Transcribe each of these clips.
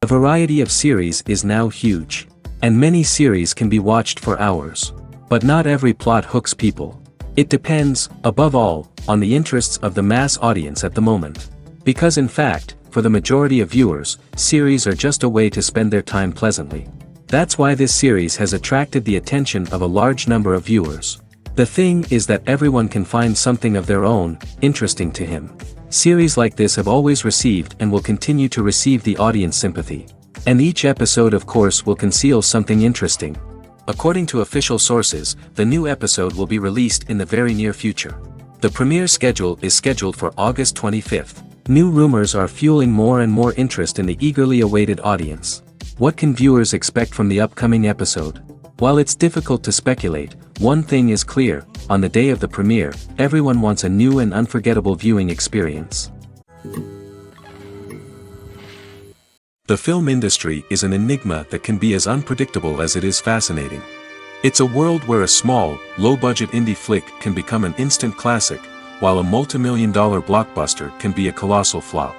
The variety of series is now huge. And many series can be watched for hours. But not every plot hooks people. It depends, above all, on the interests of the mass audience at the moment. Because in fact, for the majority of viewers, series are just a way to spend their time pleasantly. That's why this series has attracted the attention of a large number of viewers. The thing is that everyone can find something of their own, interesting to him. Series like this have always received and will continue to receive the audience sympathy. And each episode of course will conceal something interesting. According to official sources, the new episode will be released in the very near future. The premiere schedule is scheduled for August 25th. New rumors are fueling more and more interest in the eagerly awaited audience. What can viewers expect from the upcoming episode? While it's difficult to speculate, one thing is clear: on the day of the premiere, everyone wants a new and unforgettable viewing experience. The film industry is an enigma that can be as unpredictable as it is fascinating. It's a world where a small, low-budget indie flick can become an instant classic, while a multi-million-dollar blockbuster can be a colossal flop.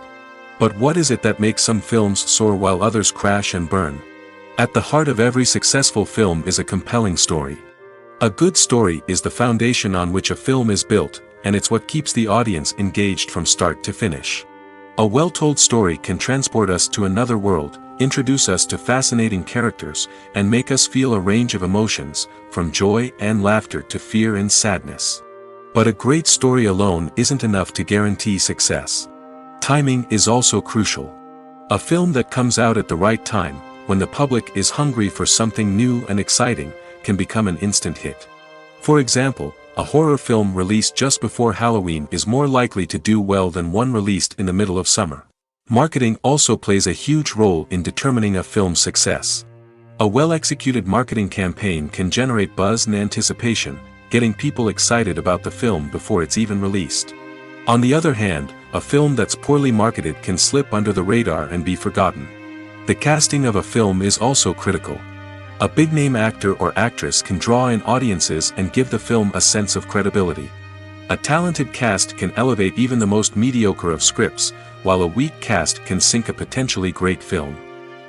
But what is it that makes some films soar while others crash and burn? At the heart of every successful film is a compelling story. A good story is the foundation on which a film is built, and it's what keeps the audience engaged from start to finish. A well-told story can transport us to another world, introduce us to fascinating characters, and make us feel a range of emotions, from joy and laughter to fear and sadness. But a great story alone isn't enough to guarantee success. Timing is also crucial. A film that comes out at the right time, when the public is hungry for something new and exciting, can become an instant hit. For example, a horror film released just before Halloween is more likely to do well than one released in the middle of summer. Marketing also plays a huge role in determining a film's success. A well-executed marketing campaign can generate buzz and anticipation, getting people excited about the film before it's even released. On the other hand, a film that's poorly marketed can slip under the radar and be forgotten. The casting of a film is also critical. A big-name actor or actress can draw in audiences and give the film a sense of credibility. A talented cast can elevate even the most mediocre of scripts, while a weak cast can sink a potentially great film.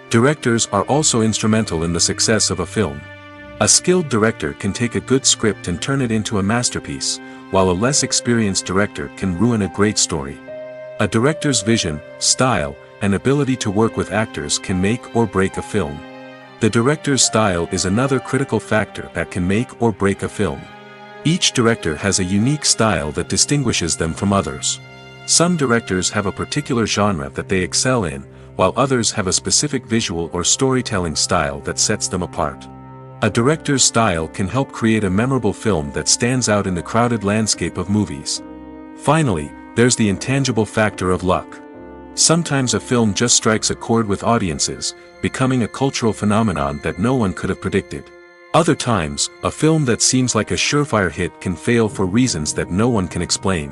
Directors are also instrumental in the success of a film. A skilled director can take a good script and turn it into a masterpiece, while a less experienced director can ruin a great story. A director's vision, style, and ability to work with actors can make or break a film. The director's style is another critical factor that can make or break a film. Each director has a unique style that distinguishes them from others. Some directors have a particular genre that they excel in, while others have a specific visual or storytelling style that sets them apart. A director's style can help create a memorable film that stands out in the crowded landscape of movies. Finally, there's the intangible factor of luck. Sometimes a film just strikes a chord with audiences, becoming a cultural phenomenon that no one could have predicted. Other times, a film that seems like a surefire hit can fail for reasons that no one can explain.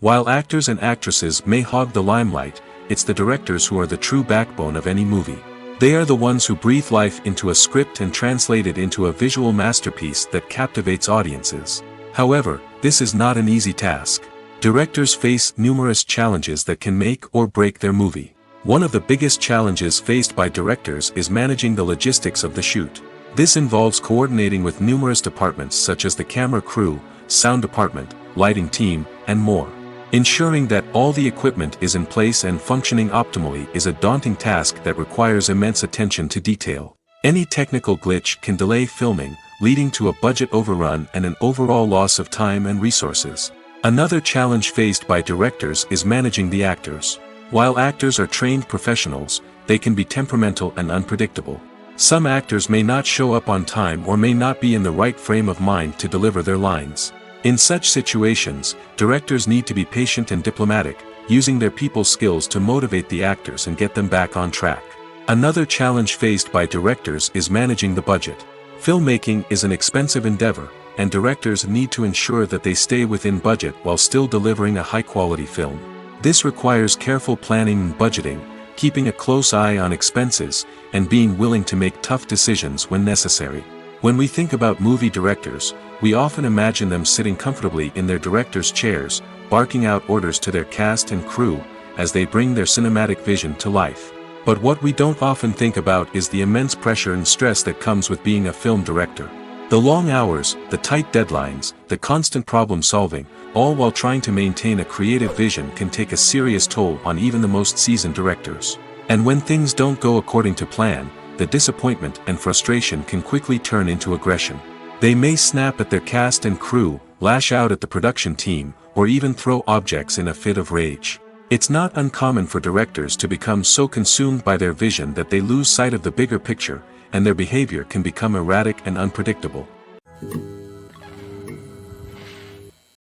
While actors and actresses may hog the limelight, it's the directors who are the true backbone of any movie. They are the ones who breathe life into a script and translate it into a visual masterpiece that captivates audiences. However, this is not an easy task. Directors face numerous challenges that can make or break their movie. One of the biggest challenges faced by directors is managing the logistics of the shoot. This involves coordinating with numerous departments such as the camera crew, sound department, lighting team, and more. Ensuring that all the equipment is in place and functioning optimally is a daunting task that requires immense attention to detail. Any technical glitch can delay filming, leading to a budget overrun and an overall loss of time and resources. Another challenge faced by directors is managing the actors. While actors are trained professionals, they can be temperamental and unpredictable. Some actors may not show up on time or may not be in the right frame of mind to deliver their lines. In such situations, directors need to be patient and diplomatic, using their people skills to motivate the actors and get them back on track. Another challenge faced by directors is managing the budget. Filmmaking is an expensive endeavor, and directors need to ensure that they stay within budget while still delivering a high-quality film. This requires careful planning and budgeting, keeping a close eye on expenses, and being willing to make tough decisions when necessary. When we think about movie directors, we often imagine them sitting comfortably in their director's chairs, barking out orders to their cast and crew, as they bring their cinematic vision to life. But what we don't often think about is the immense pressure and stress that comes with being a film director. The long hours, the tight deadlines, the constant problem solving, all while trying to maintain a creative vision can take a serious toll on even the most seasoned directors. And when things don't go according to plan, the disappointment and frustration can quickly turn into aggression. They may snap at their cast and crew, lash out at the production team, or even throw objects in a fit of rage. It's not uncommon for directors to become so consumed by their vision that they lose sight of the bigger picture, and their behavior can become erratic and unpredictable.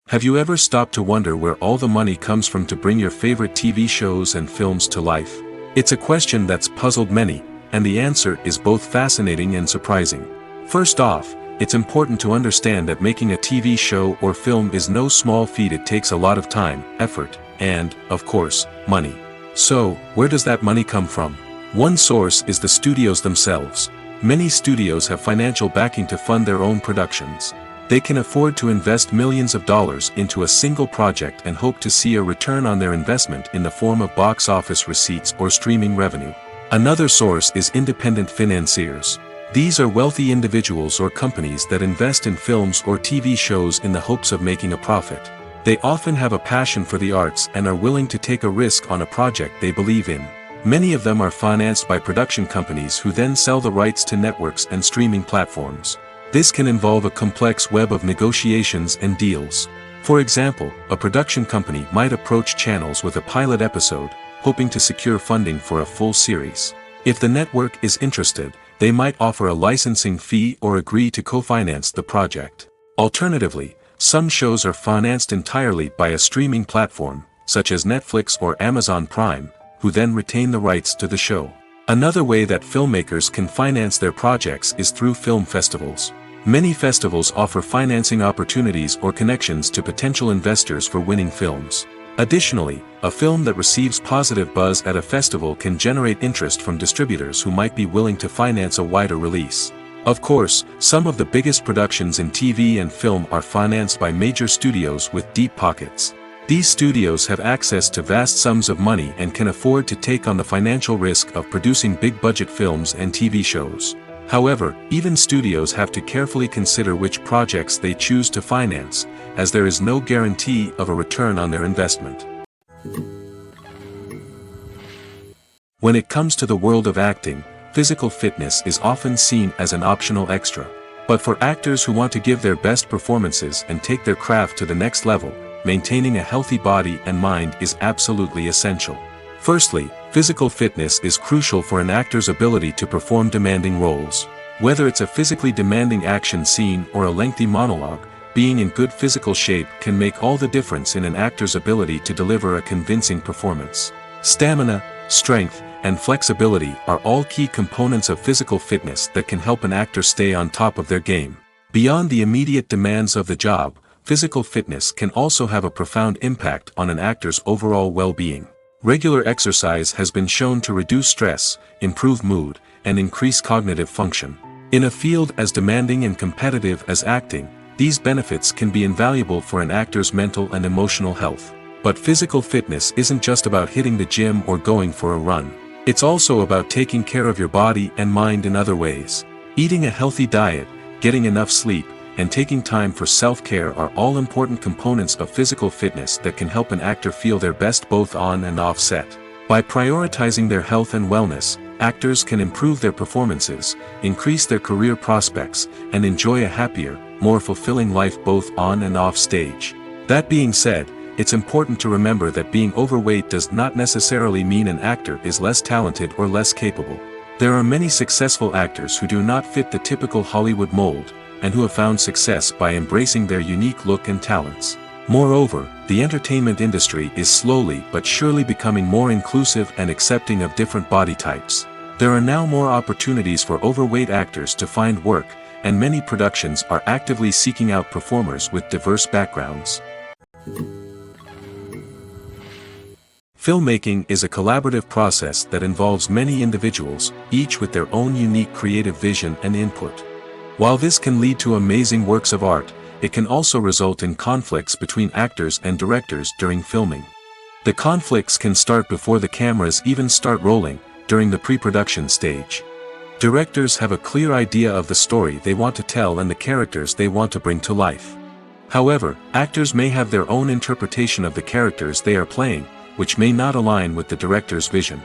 Have you ever stopped to wonder where all the money comes from to bring your favorite TV shows and films to life? It's a question that's puzzled many, and the answer is both fascinating and surprising. First off, it's important to understand that making a TV show or film is no small feat. It takes a lot of time, effort, and, of course, money. So, where does that money come from? One source is the studios themselves. Many studios have financial backing to fund their own productions. They can afford to invest millions of dollars into a single project and hope to see a return on their investment in the form of box office receipts or streaming revenue. Another source is independent financiers. These are wealthy individuals or companies that invest in films or TV shows in the hopes of making a profit. They often have a passion for the arts and are willing to take a risk on a project they believe in. Many of them are financed by production companies who then sell the rights to networks and streaming platforms. This can involve a complex web of negotiations and deals. For example, a production company might approach channels with a pilot episode, hoping to secure funding for a full series. If the network is interested, they might offer a licensing fee or agree to co-finance the project. Alternatively, some shows are financed entirely by a streaming platform, such as Netflix or Amazon Prime, who then retain the rights to the show. Another way that filmmakers can finance their projects is through film festivals. Many festivals offer financing opportunities or connections to potential investors for winning films. Additionally, a film that receives positive buzz at a festival can generate interest from distributors who might be willing to finance a wider release. Of course, some of the biggest productions in TV and film are financed by major studios with deep pockets. These studios have access to vast sums of money and can afford to take on the financial risk of producing big-budget films and TV shows. However, even studios have to carefully consider which projects they choose to finance, as there is no guarantee of a return on their investment. When it comes to the world of acting, physical fitness is often seen as an optional extra. But for actors who want to give their best performances and take their craft to the next level, maintaining a healthy body and mind is absolutely essential. Firstly, physical fitness is crucial for an actor's ability to perform demanding roles. Whether it's a physically demanding action scene or a lengthy monologue, being in good physical shape can make all the difference in an actor's ability to deliver a convincing performance. Stamina, strength, and flexibility are all key components of physical fitness that can help an actor stay on top of their game. Beyond the immediate demands of the job, physical fitness can also have a profound impact on an actor's overall well-being. Regular exercise has been shown to reduce stress, improve mood, and increase cognitive function. In a field as demanding and competitive as acting, these benefits can be invaluable for an actor's mental and emotional health. But physical fitness isn't just about hitting the gym or going for a run. It's also about taking care of your body and mind in other ways. Eating a healthy diet, getting enough sleep, and taking time for self-care are all important components of physical fitness that can help an actor feel their best both on and off set. By prioritizing their health and wellness, actors can improve their performances, increase their career prospects, and enjoy a happier, more fulfilling life both on and off stage. That being said, it's important to remember that being overweight does not necessarily mean an actor is less talented or less capable. There are many successful actors who do not fit the typical Hollywood mold, and who have found success by embracing their unique look and talents. Moreover, the entertainment industry is slowly but surely becoming more inclusive and accepting of different body types. There are now more opportunities for overweight actors to find work, and many productions are actively seeking out performers with diverse backgrounds. Filmmaking is a collaborative process that involves many individuals, each with their own unique creative vision and input. While this can lead to amazing works of art, it can also result in conflicts between actors and directors during filming. The conflicts can start before the cameras even start rolling, during the pre-production stage. Directors have a clear idea of the story they want to tell and the characters they want to bring to life. However, actors may have their own interpretation of the characters they are playing, which may not align with the director's vision.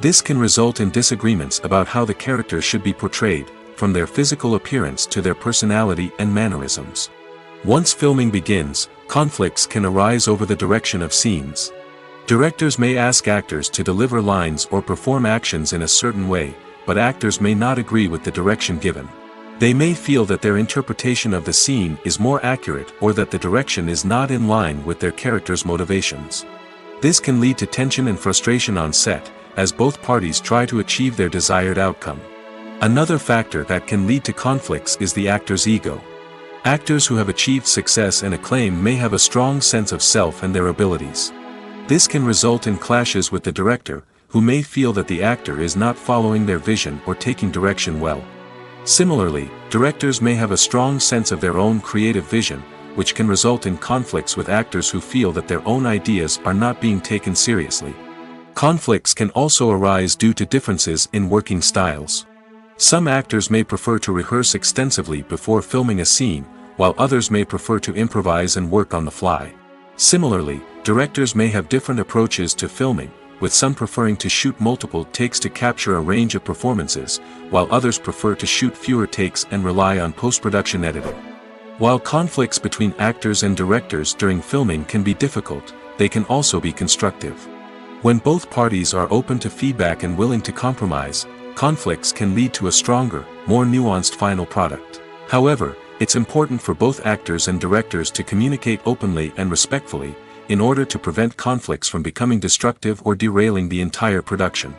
This can result in disagreements about how the characters should be portrayed, from their physical appearance to their personality and mannerisms. Once filming begins, conflicts can arise over the direction of scenes. Directors may ask actors to deliver lines or perform actions in a certain way, but actors may not agree with the direction given. They may feel that their interpretation of the scene is more accurate or that the direction is not in line with their character's motivations. This can lead to tension and frustration on set, as both parties try to achieve their desired outcome. Another factor that can lead to conflicts is the actor's ego. Actors who have achieved success and acclaim may have a strong sense of self and their abilities. This can result in clashes with the director, who may feel that the actor is not following their vision or taking direction well. Similarly, directors may have a strong sense of their own creative vision, which can result in conflicts with actors who feel that their own ideas are not being taken seriously. Conflicts can also arise due to differences in working styles. Some actors may prefer to rehearse extensively before filming a scene, while others may prefer to improvise and work on the fly. Similarly, directors may have different approaches to filming, with some preferring to shoot multiple takes to capture a range of performances, while others prefer to shoot fewer takes and rely on post-production editing. While conflicts between actors and directors during filming can be difficult, they can also be constructive. When both parties are open to feedback and willing to compromise, conflicts can lead to a stronger, more nuanced final product. However, it's important for both actors and directors to communicate openly and respectfully, in order to prevent conflicts from becoming destructive or derailing the entire production.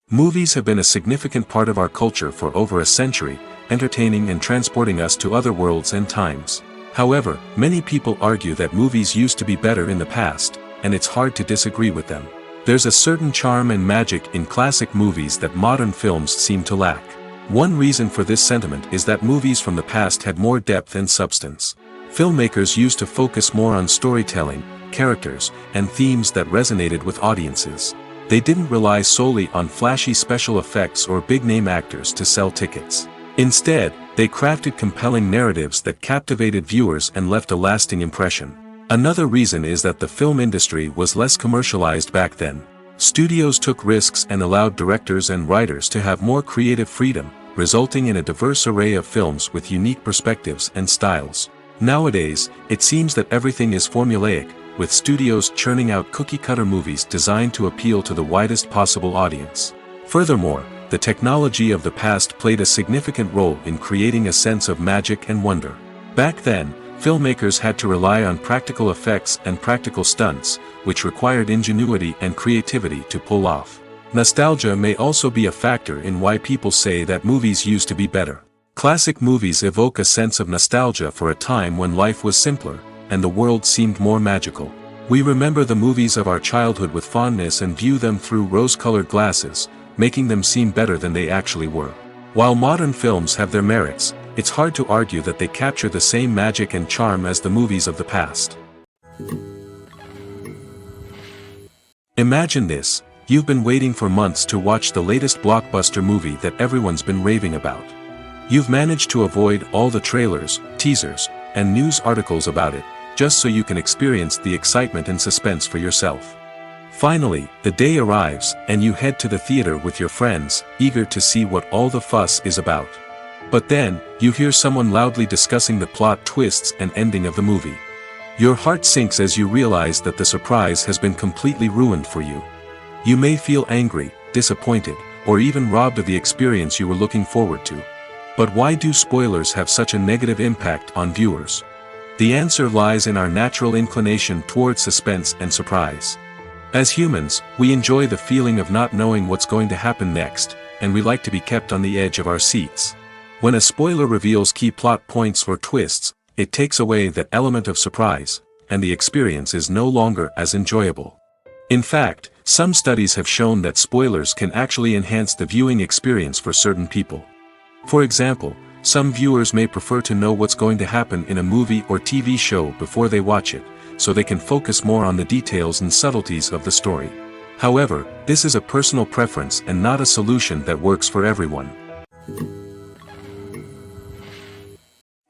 Movies have been a significant part of our culture for over a century, entertaining and transporting us to other worlds and times. However, many people argue that movies used to be better in the past, and it's hard to disagree with them. There's a certain charm and magic in classic movies that modern films seem to lack. One reason for this sentiment is that movies from the past had more depth and substance. Filmmakers used to focus more on storytelling, characters, and themes that resonated with audiences. They didn't rely solely on flashy special effects or big-name actors to sell tickets. Instead, they crafted compelling narratives that captivated viewers and left a lasting impression. Another reason is that the film industry was less commercialized back then. Studios took risks and allowed directors and writers to have more creative freedom, resulting in a diverse array of films with unique perspectives and styles. Nowadays, it seems that everything is formulaic, with studios churning out cookie-cutter movies designed to appeal to the widest possible audience. Furthermore, the technology of the past played a significant role in creating a sense of magic and wonder. Back then, filmmakers had to rely on practical effects and practical stunts, which required ingenuity and creativity to pull off. Nostalgia may also be a factor in why people say that movies used to be better. Classic movies evoke a sense of nostalgia for a time when life was simpler, and the world seemed more magical. We remember the movies of our childhood with fondness and view them through rose-colored glasses, making them seem better than they actually were. While modern films have their merits, it's hard to argue that they capture the same magic and charm as the movies of the past. Imagine this: you've been waiting for months to watch the latest blockbuster movie that everyone's been raving about. You've managed to avoid all the trailers, teasers, and news articles about it, just so you can experience the excitement and suspense for yourself. Finally, the day arrives, and you head to the theater with your friends, eager to see what all the fuss is about. But then, you hear someone loudly discussing the plot twists and ending of the movie. Your heart sinks as you realize that the surprise has been completely ruined for you. You may feel angry, disappointed, or even robbed of the experience you were looking forward to. But why do spoilers have such a negative impact on viewers? The answer lies in our natural inclination toward suspense and surprise. As humans, we enjoy the feeling of not knowing what's going to happen next, and we like to be kept on the edge of our seats. When a spoiler reveals key plot points or twists, it takes away that element of surprise, and the experience is no longer as enjoyable. In fact, some studies have shown that spoilers can actually enhance the viewing experience for certain people. For example, some viewers may prefer to know what's going to happen in a movie or TV show before they watch it, so they can focus more on the details and subtleties of the story. However, this is a personal preference and not a solution that works for everyone.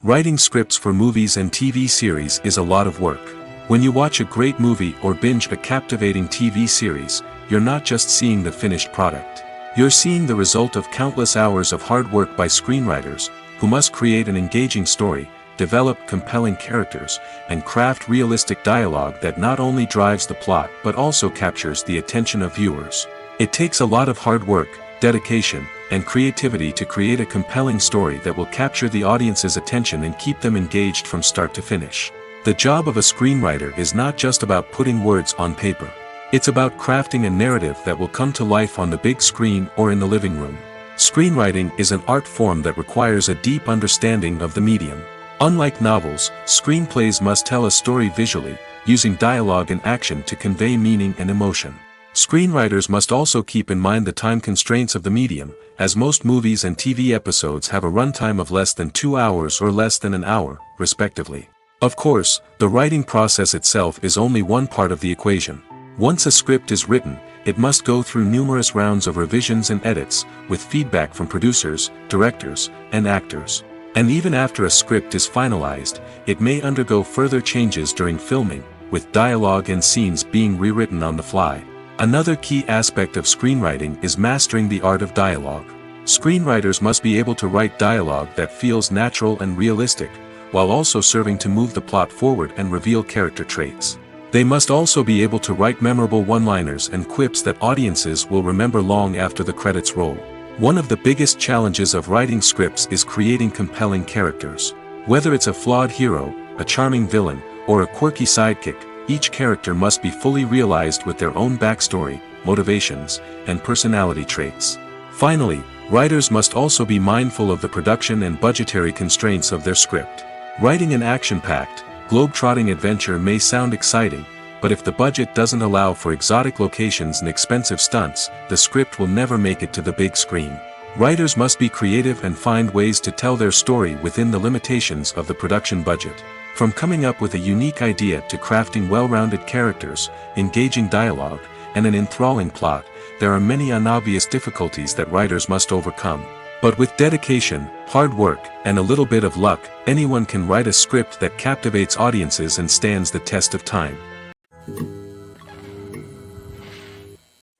Writing scripts for movies and TV series is a lot of work. When you watch a great movie or binge a captivating TV series, you're not just seeing the finished product. You're seeing the result of countless hours of hard work by screenwriters, who must create an engaging story, develop compelling characters, and craft realistic dialogue that not only drives the plot but also captures the attention of viewers. It takes a lot of hard work, dedication, and creativity to create a compelling story that will capture the audience's attention and keep them engaged from start to finish. The job of a screenwriter is not just about putting words on paper. It's about crafting a narrative that will come to life on the big screen or in the living room. Screenwriting is an art form that requires a deep understanding of the medium. Unlike novels, screenplays must tell a story visually, using dialogue and action to convey meaning and emotion. Screenwriters must also keep in mind the time constraints of the medium, as most movies and TV episodes have a runtime of less than 2 hours or less than an hour, respectively. Of course, the writing process itself is only one part of the equation. Once a script is written, it must go through numerous rounds of revisions and edits, with feedback from producers, directors, and actors. And even after a script is finalized, it may undergo further changes during filming, with dialogue and scenes being rewritten on the fly. Another key aspect of screenwriting is mastering the art of dialogue. Screenwriters must be able to write dialogue that feels natural and realistic, while also serving to move the plot forward and reveal character traits. They must also be able to write memorable one-liners and quips that audiences will remember long after the credits roll. One of the biggest challenges of writing scripts is creating compelling characters. Whether it's a flawed hero, a charming villain, or a quirky sidekick, each character must be fully realized with their own backstory, motivations, and personality traits. Finally, writers must also be mindful of the production and budgetary constraints of their script. Writing an action-packed, globe-trotting adventure may sound exciting, but if the budget doesn't allow for exotic locations and expensive stunts, the script will never make it to the big screen. Writers must be creative and find ways to tell their story within the limitations of the production budget. From coming up with a unique idea to crafting well-rounded characters, engaging dialogue, and an enthralling plot, there are many unobvious difficulties that writers must overcome. But with dedication, hard work, and a little bit of luck, anyone can write a script that captivates audiences and stands the test of time.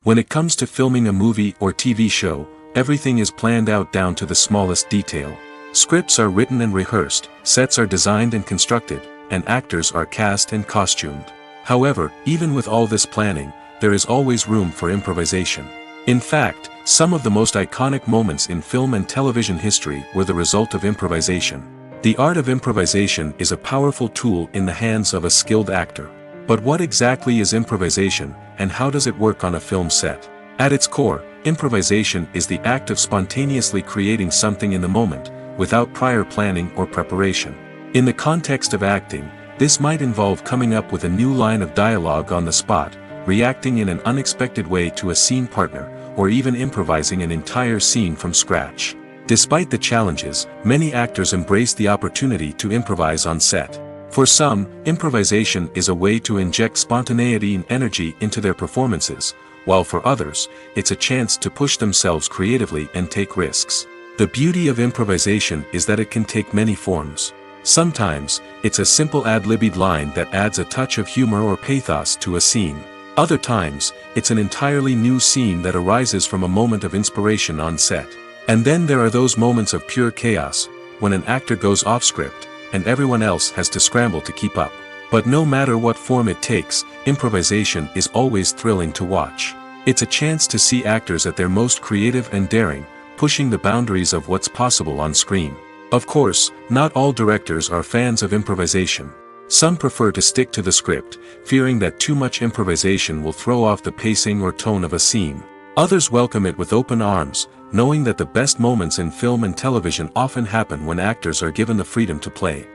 When it comes to filming a movie or TV show, everything is planned out down to the smallest detail. Scripts are written and rehearsed, sets are designed and constructed, and actors are cast and costumed. However, even with all this planning, there is always room for improvisation. In fact, some of the most iconic moments in film and television history were the result of improvisation. The art of improvisation is a powerful tool in the hands of a skilled actor. But what exactly is improvisation, and how does it work on a film set? At its core, improvisation is the act of spontaneously creating something in the moment, without prior planning or preparation. In the context of acting, this might involve coming up with a new line of dialogue on the spot, reacting in an unexpected way to a scene partner, or even improvising an entire scene from scratch. Despite the challenges, many actors embrace the opportunity to improvise on set. For some, improvisation is a way to inject spontaneity and energy into their performances, while for others, it's a chance to push themselves creatively and take risks. The beauty of improvisation is that it can take many forms. Sometimes, it's a simple ad-libbed line that adds a touch of humor or pathos to a scene. Other times, it's an entirely new scene that arises from a moment of inspiration on set. And then there are those moments of pure chaos, when an actor goes off script, and everyone else has to scramble to keep up. But no matter what form it takes, improvisation is always thrilling to watch. It's a chance to see actors at their most creative and daring, pushing the boundaries of what's possible on screen. Of course, not all directors are fans of improvisation. Some prefer to stick to the script, fearing that too much improvisation will throw off the pacing or tone of a scene. Others welcome it with open arms, knowing that the best moments in film and television often happen when actors are given the freedom to play.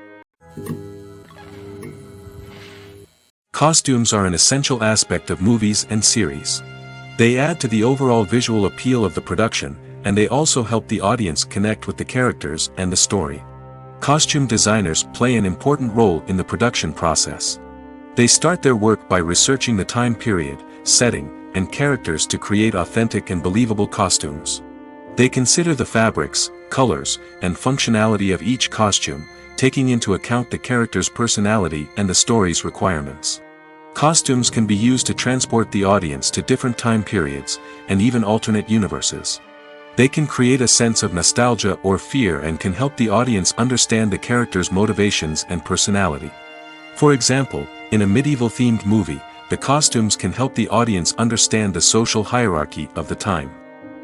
Costumes are an essential aspect of movies and series. They add to the overall visual appeal of the production, and they also help the audience connect with the characters and the story. Costume designers play an important role in the production process. They start their work by researching the time period, setting, and characters to create authentic and believable costumes. They consider the fabrics, colors, and functionality of each costume, taking into account the character's personality and the story's requirements. Costumes can be used to transport the audience to different time periods, and even alternate universes. They can create a sense of nostalgia or fear and can help the audience understand the character's motivations and personality. For example, in a medieval-themed movie, the costumes can help the audience understand the social hierarchy of the time.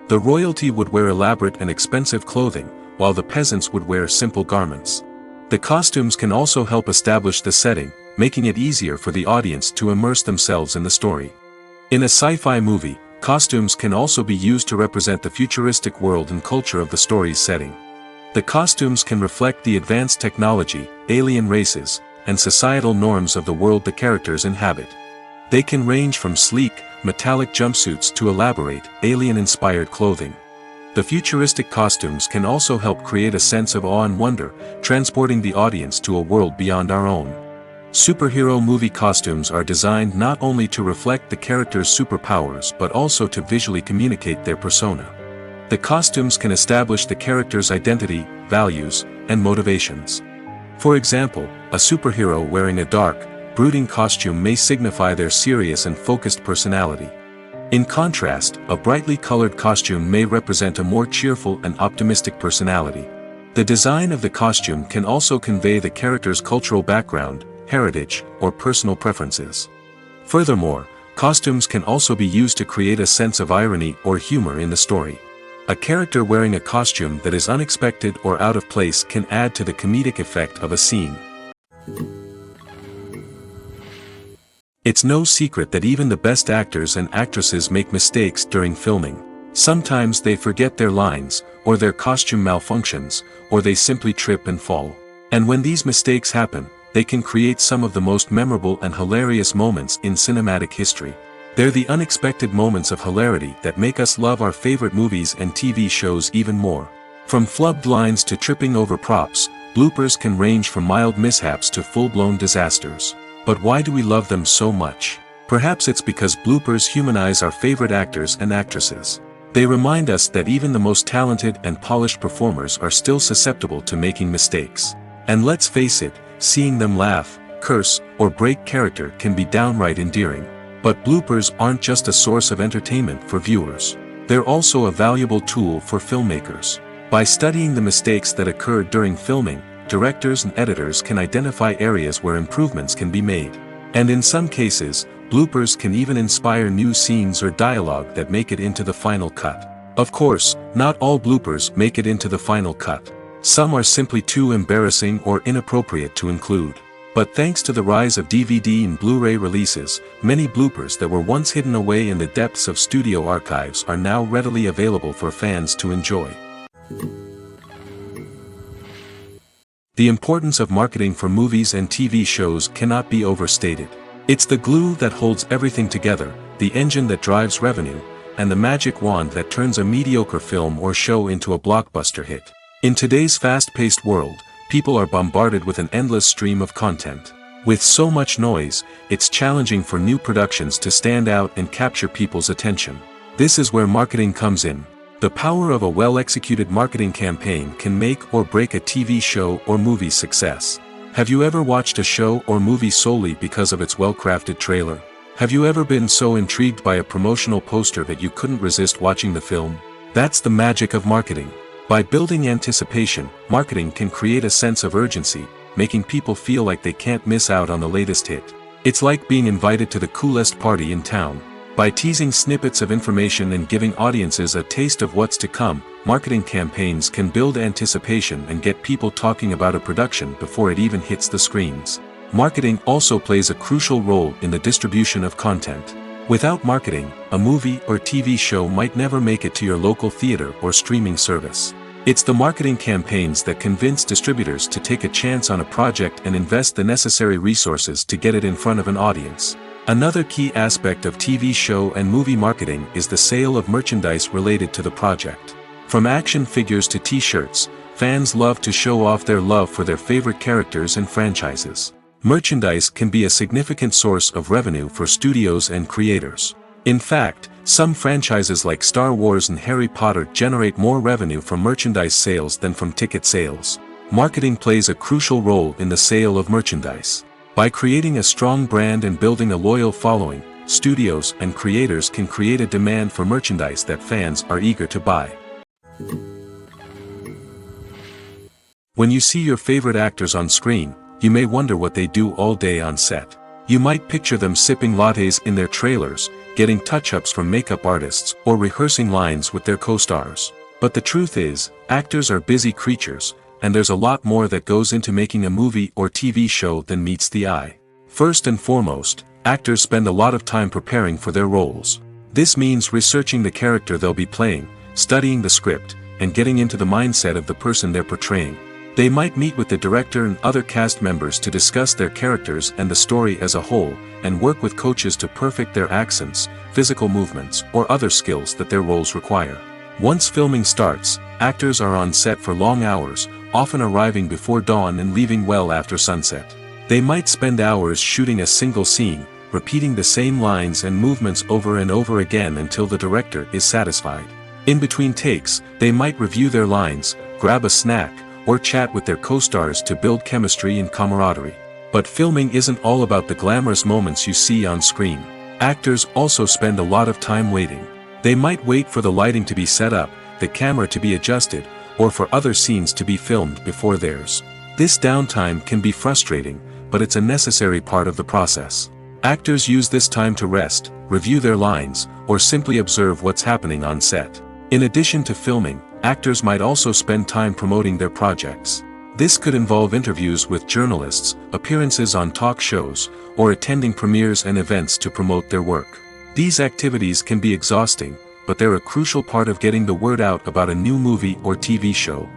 The royalty would wear elaborate and expensive clothing, while the peasants would wear simple garments. The costumes can also help establish the setting, making it easier for the audience to immerse themselves in the story. In a sci-fi movie, costumes can also be used to represent the futuristic world and culture of the story's setting. The costumes can reflect the advanced technology, alien races, and societal norms of the world the characters inhabit. They can range from sleek, metallic jumpsuits to elaborate, alien-inspired clothing. The futuristic costumes can also help create a sense of awe and wonder, transporting the audience to a world beyond our own. Superhero movie costumes are designed not only to reflect the character's superpowers but also to visually communicate their persona. The costumes can establish the character's identity, values, and motivations. For example, a superhero wearing a dark, brooding costume may signify their serious and focused personality. In contrast, a brightly colored costume may represent a more cheerful and optimistic personality. The design of the costume can also convey the character's cultural background, heritage, or personal preferences. Furthermore, costumes can also be used to create a sense of irony or humor in the story. A character wearing a costume that is unexpected or out of place can add to the comedic effect of a scene. It's no secret that even the best actors and actresses make mistakes during filming. Sometimes they forget their lines, or their costume malfunctions, or they simply trip and fall. And when these mistakes happen, they can create some of the most memorable and hilarious moments in cinematic history. They're the unexpected moments of hilarity that make us love our favorite movies and TV shows even more. From flubbed lines to tripping over props, bloopers can range from mild mishaps to full-blown disasters. But why do we love them so much? Perhaps it's because bloopers humanize our favorite actors and actresses. They remind us that even the most talented and polished performers are still susceptible to making mistakes. And let's face it, seeing them laugh, curse, or break character can be downright endearing. But bloopers aren't just a source of entertainment for viewers. They're also a valuable tool for filmmakers. By studying the mistakes that occurred during filming, directors and editors can identify areas where improvements can be made. And in some cases, bloopers can even inspire new scenes or dialogue that make it into the final cut. Of course, not all bloopers make it into the final cut. Some are simply too embarrassing or inappropriate to include. But thanks to the rise of DVD and Blu-ray releases, many bloopers that were once hidden away in the depths of studio archives are now readily available for fans to enjoy. The importance of marketing for movies and TV shows cannot be overstated. It's the glue that holds everything together, the engine that drives revenue, and the magic wand that turns a mediocre film or show into a blockbuster hit. In today's fast-paced world, people are bombarded with an endless stream of content. With so much noise, it's challenging for new productions to stand out and capture people's attention. This is where marketing comes in. The power of a well-executed marketing campaign can make or break a TV show or movie's success. Have you ever watched a show or movie solely because of its well-crafted trailer? Have you ever been so intrigued by a promotional poster that you couldn't resist watching the film? That's the magic of marketing. By building anticipation, marketing can create a sense of urgency, making people feel like they can't miss out on the latest hit. It's like being invited to the coolest party in town. By teasing snippets of information and giving audiences a taste of what's to come, marketing campaigns can build anticipation and get people talking about a production before it even hits the screens. Marketing also plays a crucial role in the distribution of content. Without marketing, a movie or TV show might never make it to your local theater or streaming service. It's the marketing campaigns that convince distributors to take a chance on a project and invest the necessary resources to get it in front of an audience. Another key aspect of TV show and movie marketing is the sale of merchandise related to the project. From action figures to t-shirts, fans love to show off their love for their favorite characters and franchises. Merchandise can be a significant source of revenue for studios and creators. In fact, some franchises like Star Wars and Harry Potter generate more revenue from merchandise sales than from ticket sales. Marketing plays a crucial role in the sale of merchandise. By creating a strong brand and building a loyal following, studios and creators can create a demand for merchandise that fans are eager to buy. When you see your favorite actors on screen, you may wonder what they do all day on set. You might picture them sipping lattes in their trailers, getting touch-ups from makeup artists, or rehearsing lines with their co-stars. But the truth is, actors are busy creatures, and there's a lot more that goes into making a movie or TV show than meets the eye. First and foremost, actors spend a lot of time preparing for their roles. This means researching the character they'll be playing, studying the script, and getting into the mindset of the person they're portraying. They might meet with the director and other cast members to discuss their characters and the story as a whole, and work with coaches to perfect their accents, physical movements, or other skills that their roles require. Once filming starts, actors are on set for long hours, often arriving before dawn and leaving well after sunset. They might spend hours shooting a single scene, repeating the same lines and movements over and over again until the director is satisfied. In between takes, they might review their lines, grab a snack, or chat with their co-stars to build chemistry and camaraderie. But filming isn't all about the glamorous moments you see on screen. Actors also spend a lot of time waiting. They might wait for the lighting to be set up, the camera to be adjusted, or for other scenes to be filmed before theirs. This downtime can be frustrating, but it's a necessary part of the process. Actors use this time to rest, review their lines, or simply observe what's happening on set. In addition to filming, actors might also spend time promoting their projects. This could involve interviews with journalists, appearances on talk shows, or attending premieres and events to promote their work. These activities can be exhausting, but they're a crucial part of getting the word out about a new movie or TV show.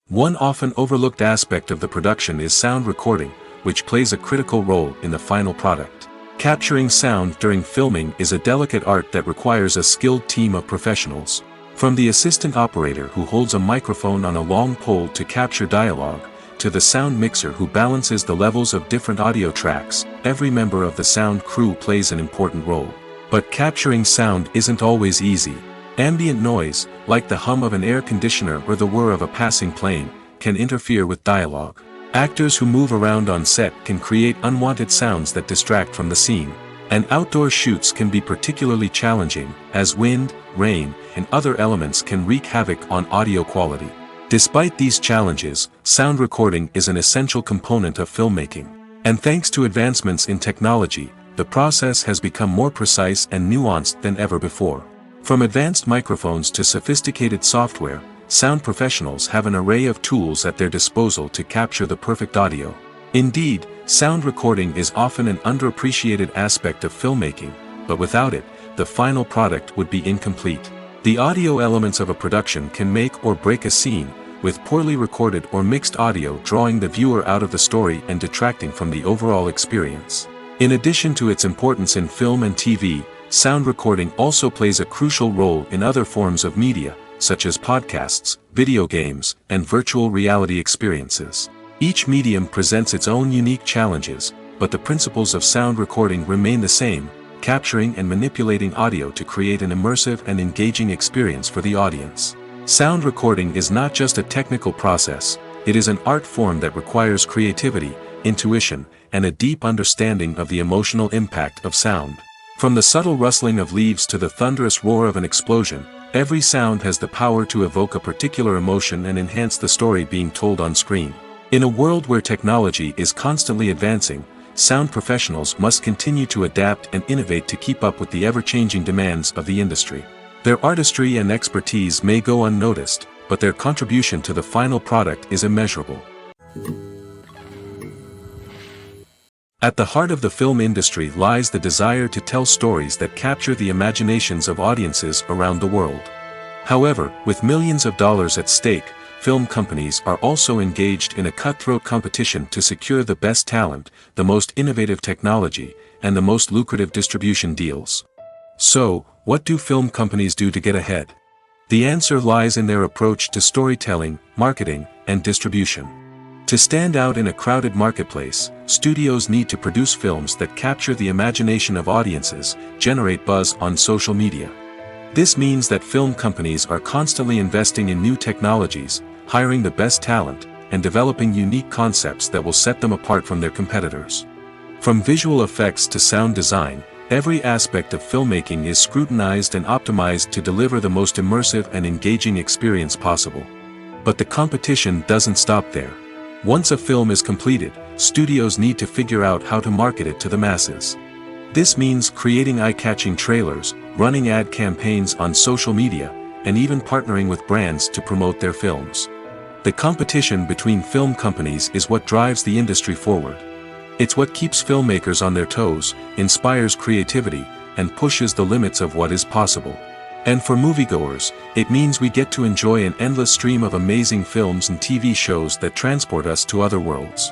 One often overlooked aspect of the production is sound recording, which plays a critical role in the final product. Capturing sound during filming is a delicate art that requires a skilled team of professionals. From the assistant operator who holds a microphone on a long pole to capture dialogue, to the sound mixer who balances the levels of different audio tracks, every member of the sound crew plays an important role. But capturing sound isn't always easy. Ambient noise, like the hum of an air conditioner or the whir of a passing plane, can interfere with dialogue. Actors who move around on set can create unwanted sounds that distract from the scene. And outdoor shoots can be particularly challenging, as wind, rain, and other elements can wreak havoc on audio quality. Despite these challenges, sound recording is an essential component of filmmaking. And thanks to advancements in technology, the process has become more precise and nuanced than ever before. From advanced microphones to sophisticated software, sound professionals have an array of tools at their disposal to capture the perfect audio. Indeed, sound recording is often an underappreciated aspect of filmmaking, but without it, the final product would be incomplete. The audio elements of a production can make or break a scene, with poorly recorded or mixed audio drawing the viewer out of the story and detracting from the overall experience. In addition to its importance in film and TV, sound recording also plays a crucial role in other forms of media, such as podcasts, video games, and virtual reality experiences. Each medium presents its own unique challenges, but the principles of sound recording remain the same: capturing and manipulating audio to create an immersive and engaging experience for the audience. Sound recording is not just a technical process, it is an art form that requires creativity, intuition, and a deep understanding of the emotional impact of sound. From the subtle rustling of leaves to the thunderous roar of an explosion, every sound has the power to evoke a particular emotion and enhance the story being told on screen. In a world where technology is constantly advancing, sound professionals must continue to adapt and innovate to keep up with the ever-changing demands of the industry. Their artistry and expertise may go unnoticed, but their contribution to the final product is immeasurable. At the heart of the film industry lies the desire to tell stories that capture the imaginations of audiences around the world. However, with millions of dollars at stake, film companies are also engaged in a cutthroat competition to secure the best talent, the most innovative technology, and the most lucrative distribution deals. So, what do film companies do to get ahead? The answer lies in their approach to storytelling, marketing, and distribution. To stand out in a crowded marketplace, studios need to produce films that capture the imagination of audiences, generate buzz on social media. This means that film companies are constantly investing in new technologies, hiring the best talent, and developing unique concepts that will set them apart from their competitors. From visual effects to sound design, every aspect of filmmaking is scrutinized and optimized to deliver the most immersive and engaging experience possible. But the competition doesn't stop there. Once a film is completed, studios need to figure out how to market it to the masses. This means creating eye-catching trailers, running ad campaigns on social media, and even partnering with brands to promote their films. The competition between film companies is what drives the industry forward. It's what keeps filmmakers on their toes, inspires creativity, and pushes the limits of what is possible. And for moviegoers, it means we get to enjoy an endless stream of amazing films and TV shows that transport us to other worlds.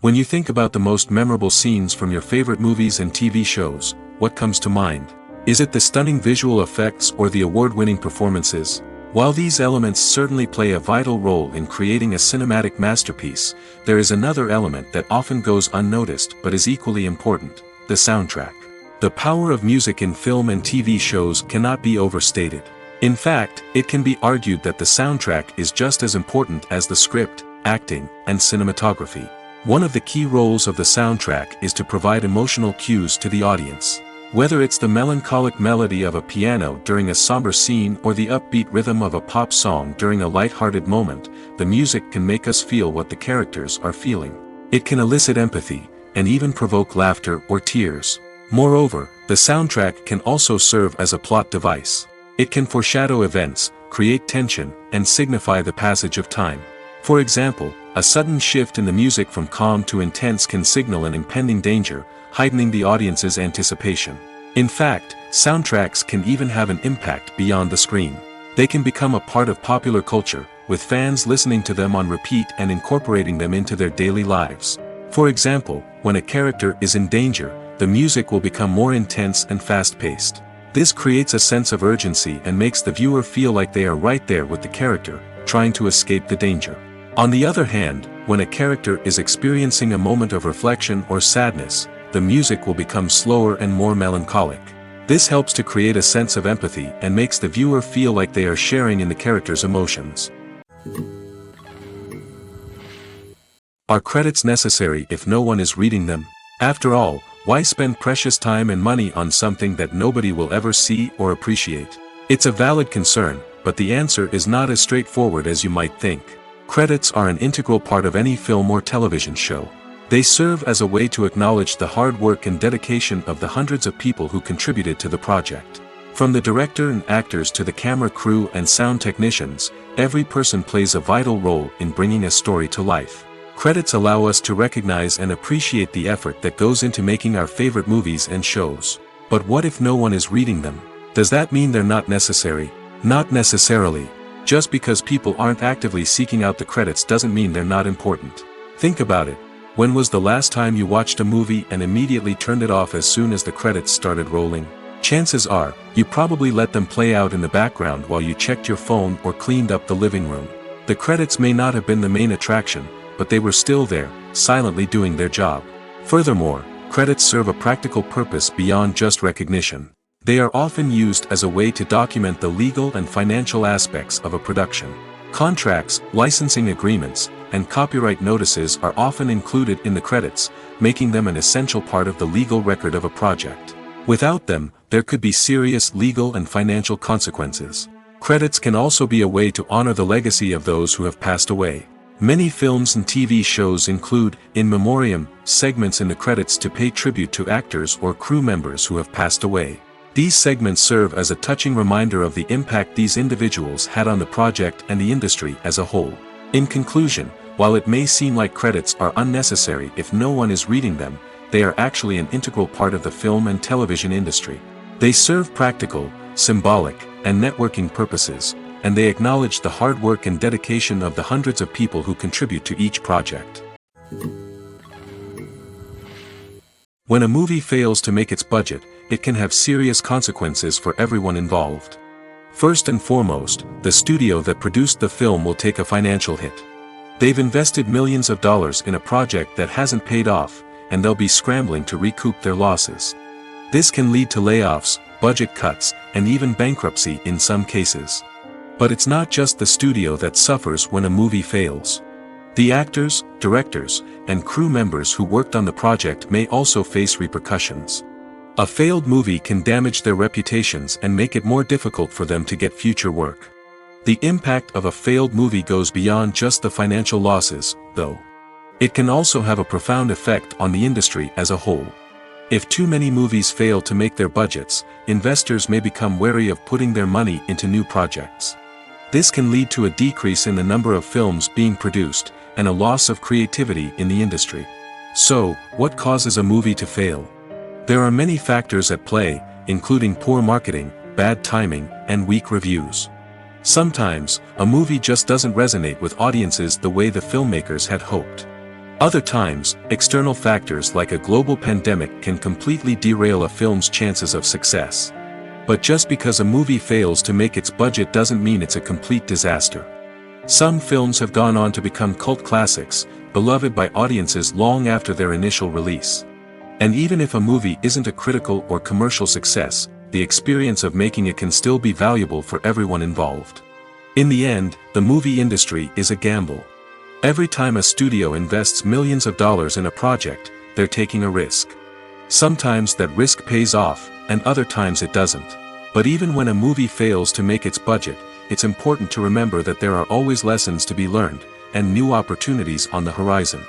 When you think about the most memorable scenes from your favorite movies and TV shows, what comes to mind? Is it the stunning visual effects or the award-winning performances? While these elements certainly play a vital role in creating a cinematic masterpiece, there is another element that often goes unnoticed but is equally important: the soundtrack. The power of music in film and TV shows cannot be overstated. In fact, it can be argued that the soundtrack is just as important as the script, acting, and cinematography. One of the key roles of the soundtrack is to provide emotional cues to the audience. Whether it's the melancholic melody of a piano during a somber scene or the upbeat rhythm of a pop song during a light-hearted moment, the music can make us feel what the characters are feeling. It can elicit empathy, and even provoke laughter or tears. Moreover, the soundtrack can also serve as a plot device. It can foreshadow events, create tension, and signify the passage of time. For example, a sudden shift in the music from calm to intense can signal an impending danger, heightening the audience's anticipation. In fact, soundtracks can even have an impact beyond the screen. They can become a part of popular culture, with fans listening to them on repeat and incorporating them into their daily lives. For example, when a character is in danger, the music will become more intense and fast-paced. This creates a sense of urgency and makes the viewer feel like they are right there with the character, trying to escape the danger. On the other hand, when a character is experiencing a moment of reflection or sadness, the music will become slower and more melancholic. This helps to create a sense of empathy and makes the viewer feel like they are sharing in the character's emotions. Are credits necessary if no one is reading them? After all, why spend precious time and money on something that nobody will ever see or appreciate? It's a valid concern, but the answer is not as straightforward as you might think. Credits are an integral part of any film or television show. They serve as a way to acknowledge the hard work and dedication of the hundreds of people who contributed to the project. From the director and actors to the camera crew and sound technicians, every person plays a vital role in bringing a story to life. Credits allow us to recognize and appreciate the effort that goes into making our favorite movies and shows. But what if no one is reading them? Does that mean they're not necessary? Not necessarily. Just because people aren't actively seeking out the credits doesn't mean they're not important. Think about it. When was the last time you watched a movie and immediately turned it off as soon as the credits started rolling? Chances are, you probably let them play out in the background while you checked your phone or cleaned up the living room. The credits may not have been the main attraction, but they were still there, silently doing their job. Furthermore, credits serve a practical purpose beyond just recognition. They are often used as a way to document the legal and financial aspects of a production. Contracts, licensing agreements, and copyright notices are often included in the credits, making them an essential part of the legal record of a project. Without them, there could be serious legal and financial consequences. Credits can also be a way to honor the legacy of those who have passed away. Many films and TV shows include, in memoriam, segments in the credits to pay tribute to actors or crew members who have passed away. These segments serve as a touching reminder of the impact these individuals had on the project and the industry as a whole. In conclusion, while it may seem like credits are unnecessary if no one is reading them, they are actually an integral part of the film and television industry. They serve practical, symbolic, and networking purposes, and they acknowledge the hard work and dedication of the hundreds of people who contribute to each project. When a movie fails to make its budget, it can have serious consequences for everyone involved. First and foremost, the studio that produced the film will take a financial hit. They've invested millions of dollars in a project that hasn't paid off, and they'll be scrambling to recoup their losses. This can lead to layoffs, budget cuts, and even bankruptcy in some cases. But it's not just the studio that suffers when a movie fails. The actors, directors, and crew members who worked on the project may also face repercussions. A failed movie can damage their reputations and make it more difficult for them to get future work. The impact of a failed movie goes beyond just the financial losses, though. It can also have a profound effect on the industry as a whole. If too many movies fail to make their budgets, investors may become wary of putting their money into new projects. This can lead to a decrease in the number of films being produced, and a loss of creativity in the industry. So, what causes a movie to fail? There are many factors at play, including poor marketing, bad timing, and weak reviews. Sometimes, a movie just doesn't resonate with audiences the way the filmmakers had hoped. Other times, external factors like a global pandemic can completely derail a film's chances of success. But just because a movie fails to make its budget doesn't mean it's a complete disaster. Some films have gone on to become cult classics, beloved by audiences long after their initial release. And even if a movie isn't a critical or commercial success, the experience of making it can still be valuable for everyone involved. In the end, the movie industry is a gamble. Every time a studio invests millions of dollars in a project, they're taking a risk. Sometimes that risk pays off, and other times it doesn't. But even when a movie fails to make its budget, it's important to remember that there are always lessons to be learned, and new opportunities on the horizon.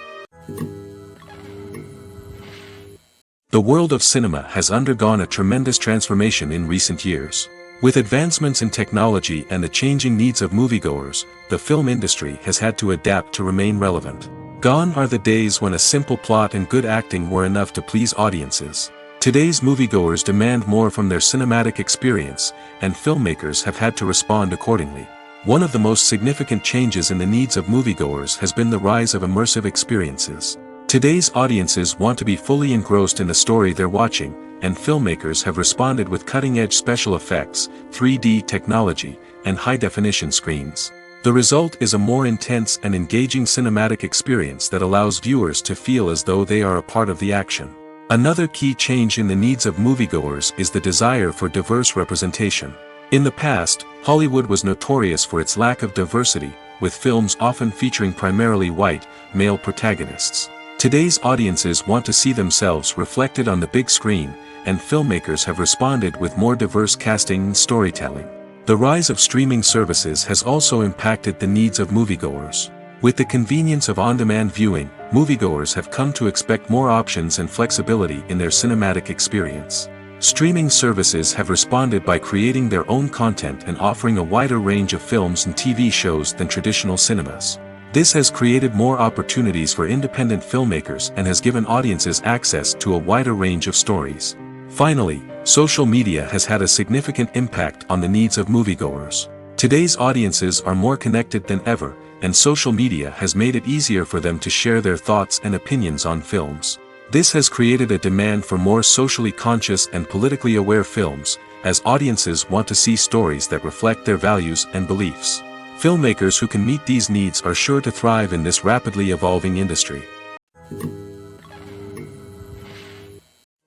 The world of cinema has undergone a tremendous transformation in recent years. With advancements in technology and the changing needs of moviegoers, the film industry has had to adapt to remain relevant. Gone are the days when a simple plot and good acting were enough to please audiences. Today's moviegoers demand more from their cinematic experience, and filmmakers have had to respond accordingly. One of the most significant changes in the needs of moviegoers has been the rise of immersive experiences. Today's audiences want to be fully engrossed in the story they're watching, and filmmakers have responded with cutting-edge special effects, 3D technology, and high-definition screens. The result is a more intense and engaging cinematic experience that allows viewers to feel as though they are a part of the action. Another key change in the needs of moviegoers is the desire for diverse representation. In the past, Hollywood was notorious for its lack of diversity, with films often featuring primarily white, male protagonists. Today's audiences want to see themselves reflected on the big screen, and filmmakers have responded with more diverse casting and storytelling. The rise of streaming services has also impacted the needs of moviegoers. With the convenience of on-demand viewing, moviegoers have come to expect more options and flexibility in their cinematic experience. Streaming services have responded by creating their own content and offering a wider range of films and TV shows than traditional cinemas. This has created more opportunities for independent filmmakers and has given audiences access to a wider range of stories. Finally, social media has had a significant impact on the needs of moviegoers. Today's audiences are more connected than ever, and social media has made it easier for them to share their thoughts and opinions on films. This has created a demand for more socially conscious and politically aware films, as audiences want to see stories that reflect their values and beliefs. Filmmakers who can meet these needs are sure to thrive in this rapidly evolving industry.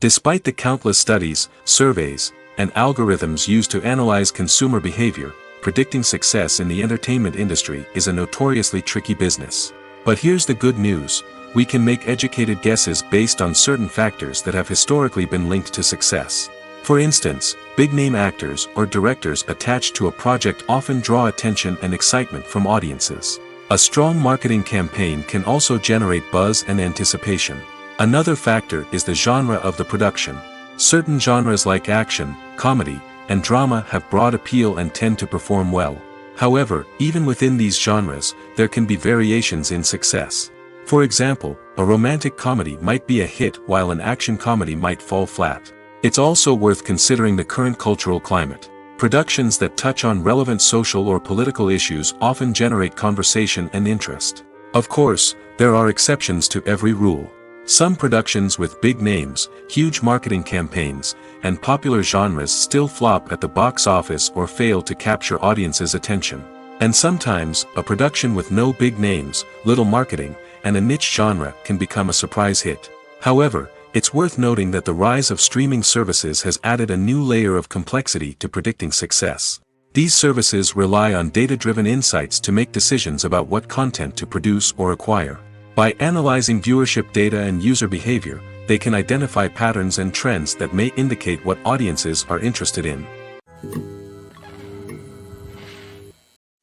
Despite the countless studies, surveys, and algorithms used to analyze consumer behavior, predicting success in the entertainment industry is a notoriously tricky business. But here's the good news: we can make educated guesses based on certain factors that have historically been linked to success. For instance, big-name actors or directors attached to a project often draw attention and excitement from audiences. A strong marketing campaign can also generate buzz and anticipation. Another factor is the genre of the production. Certain genres like action, comedy, and drama have broad appeal and tend to perform well. However, even within these genres, there can be variations in success. For example, a romantic comedy might be a hit while an action comedy might fall flat. It's also worth considering the current cultural climate. Productions that touch on relevant social or political issues often generate conversation and interest. Of course, there are exceptions to every rule. Some productions with big names, huge marketing campaigns, and popular genres still flop at the box office or fail to capture audiences' attention. And sometimes, a production with no big names, little marketing, and a niche genre can become a surprise hit. However, it's worth noting that the rise of streaming services has added a new layer of complexity to predicting success. These services rely on data-driven insights to make decisions about what content to produce or acquire. By analyzing viewership data and user behavior, they can identify patterns and trends that may indicate what audiences are interested in.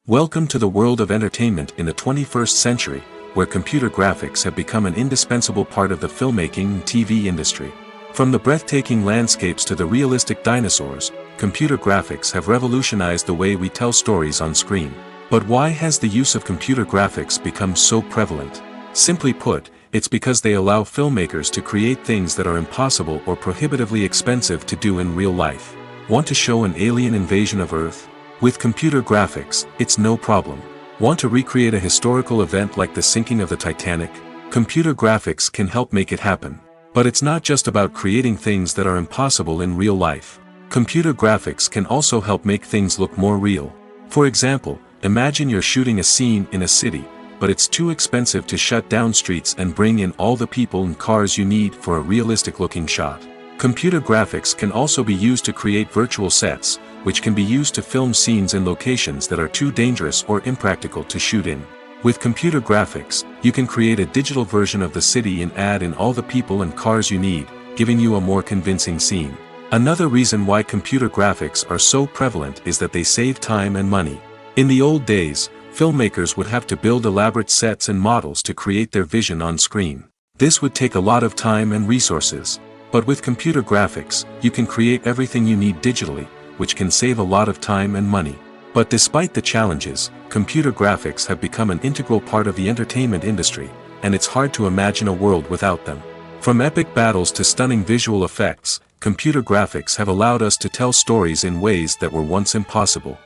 Welcome to the world of entertainment in the 21st century, where computer graphics have become an indispensable part of the filmmaking and TV industry. From the breathtaking landscapes to the realistic dinosaurs, computer graphics have revolutionized the way we tell stories on screen. But why has the use of computer graphics become so prevalent? Simply put, it's because they allow filmmakers to create things that are impossible or prohibitively expensive to do in real life. Want to show an alien invasion of Earth? With computer graphics, it's no problem. Want to recreate a historical event like the sinking of the Titanic? Computer graphics can help make it happen. But it's not just about creating things that are impossible in real life. Computer graphics can also help make things look more real. For example, imagine you're shooting a scene in a city, but it's too expensive to shut down streets and bring in all the people and cars you need for a realistic-looking shot. Computer graphics can also be used to create virtual sets, which can be used to film scenes in locations that are too dangerous or impractical to shoot in. With computer graphics, you can create a digital version of the city and add in all the people and cars you need, giving you a more convincing scene. Another reason why computer graphics are so prevalent is that they save time and money. In the old days, filmmakers would have to build elaborate sets and models to create their vision on screen. This would take a lot of time and resources. But with computer graphics, you can create everything you need digitally, which can save a lot of time and money. But despite the challenges, computer graphics have become an integral part of the entertainment industry, and it's hard to imagine a world without them. From epic battles to stunning visual effects, computer graphics have allowed us to tell stories in ways that were once impossible.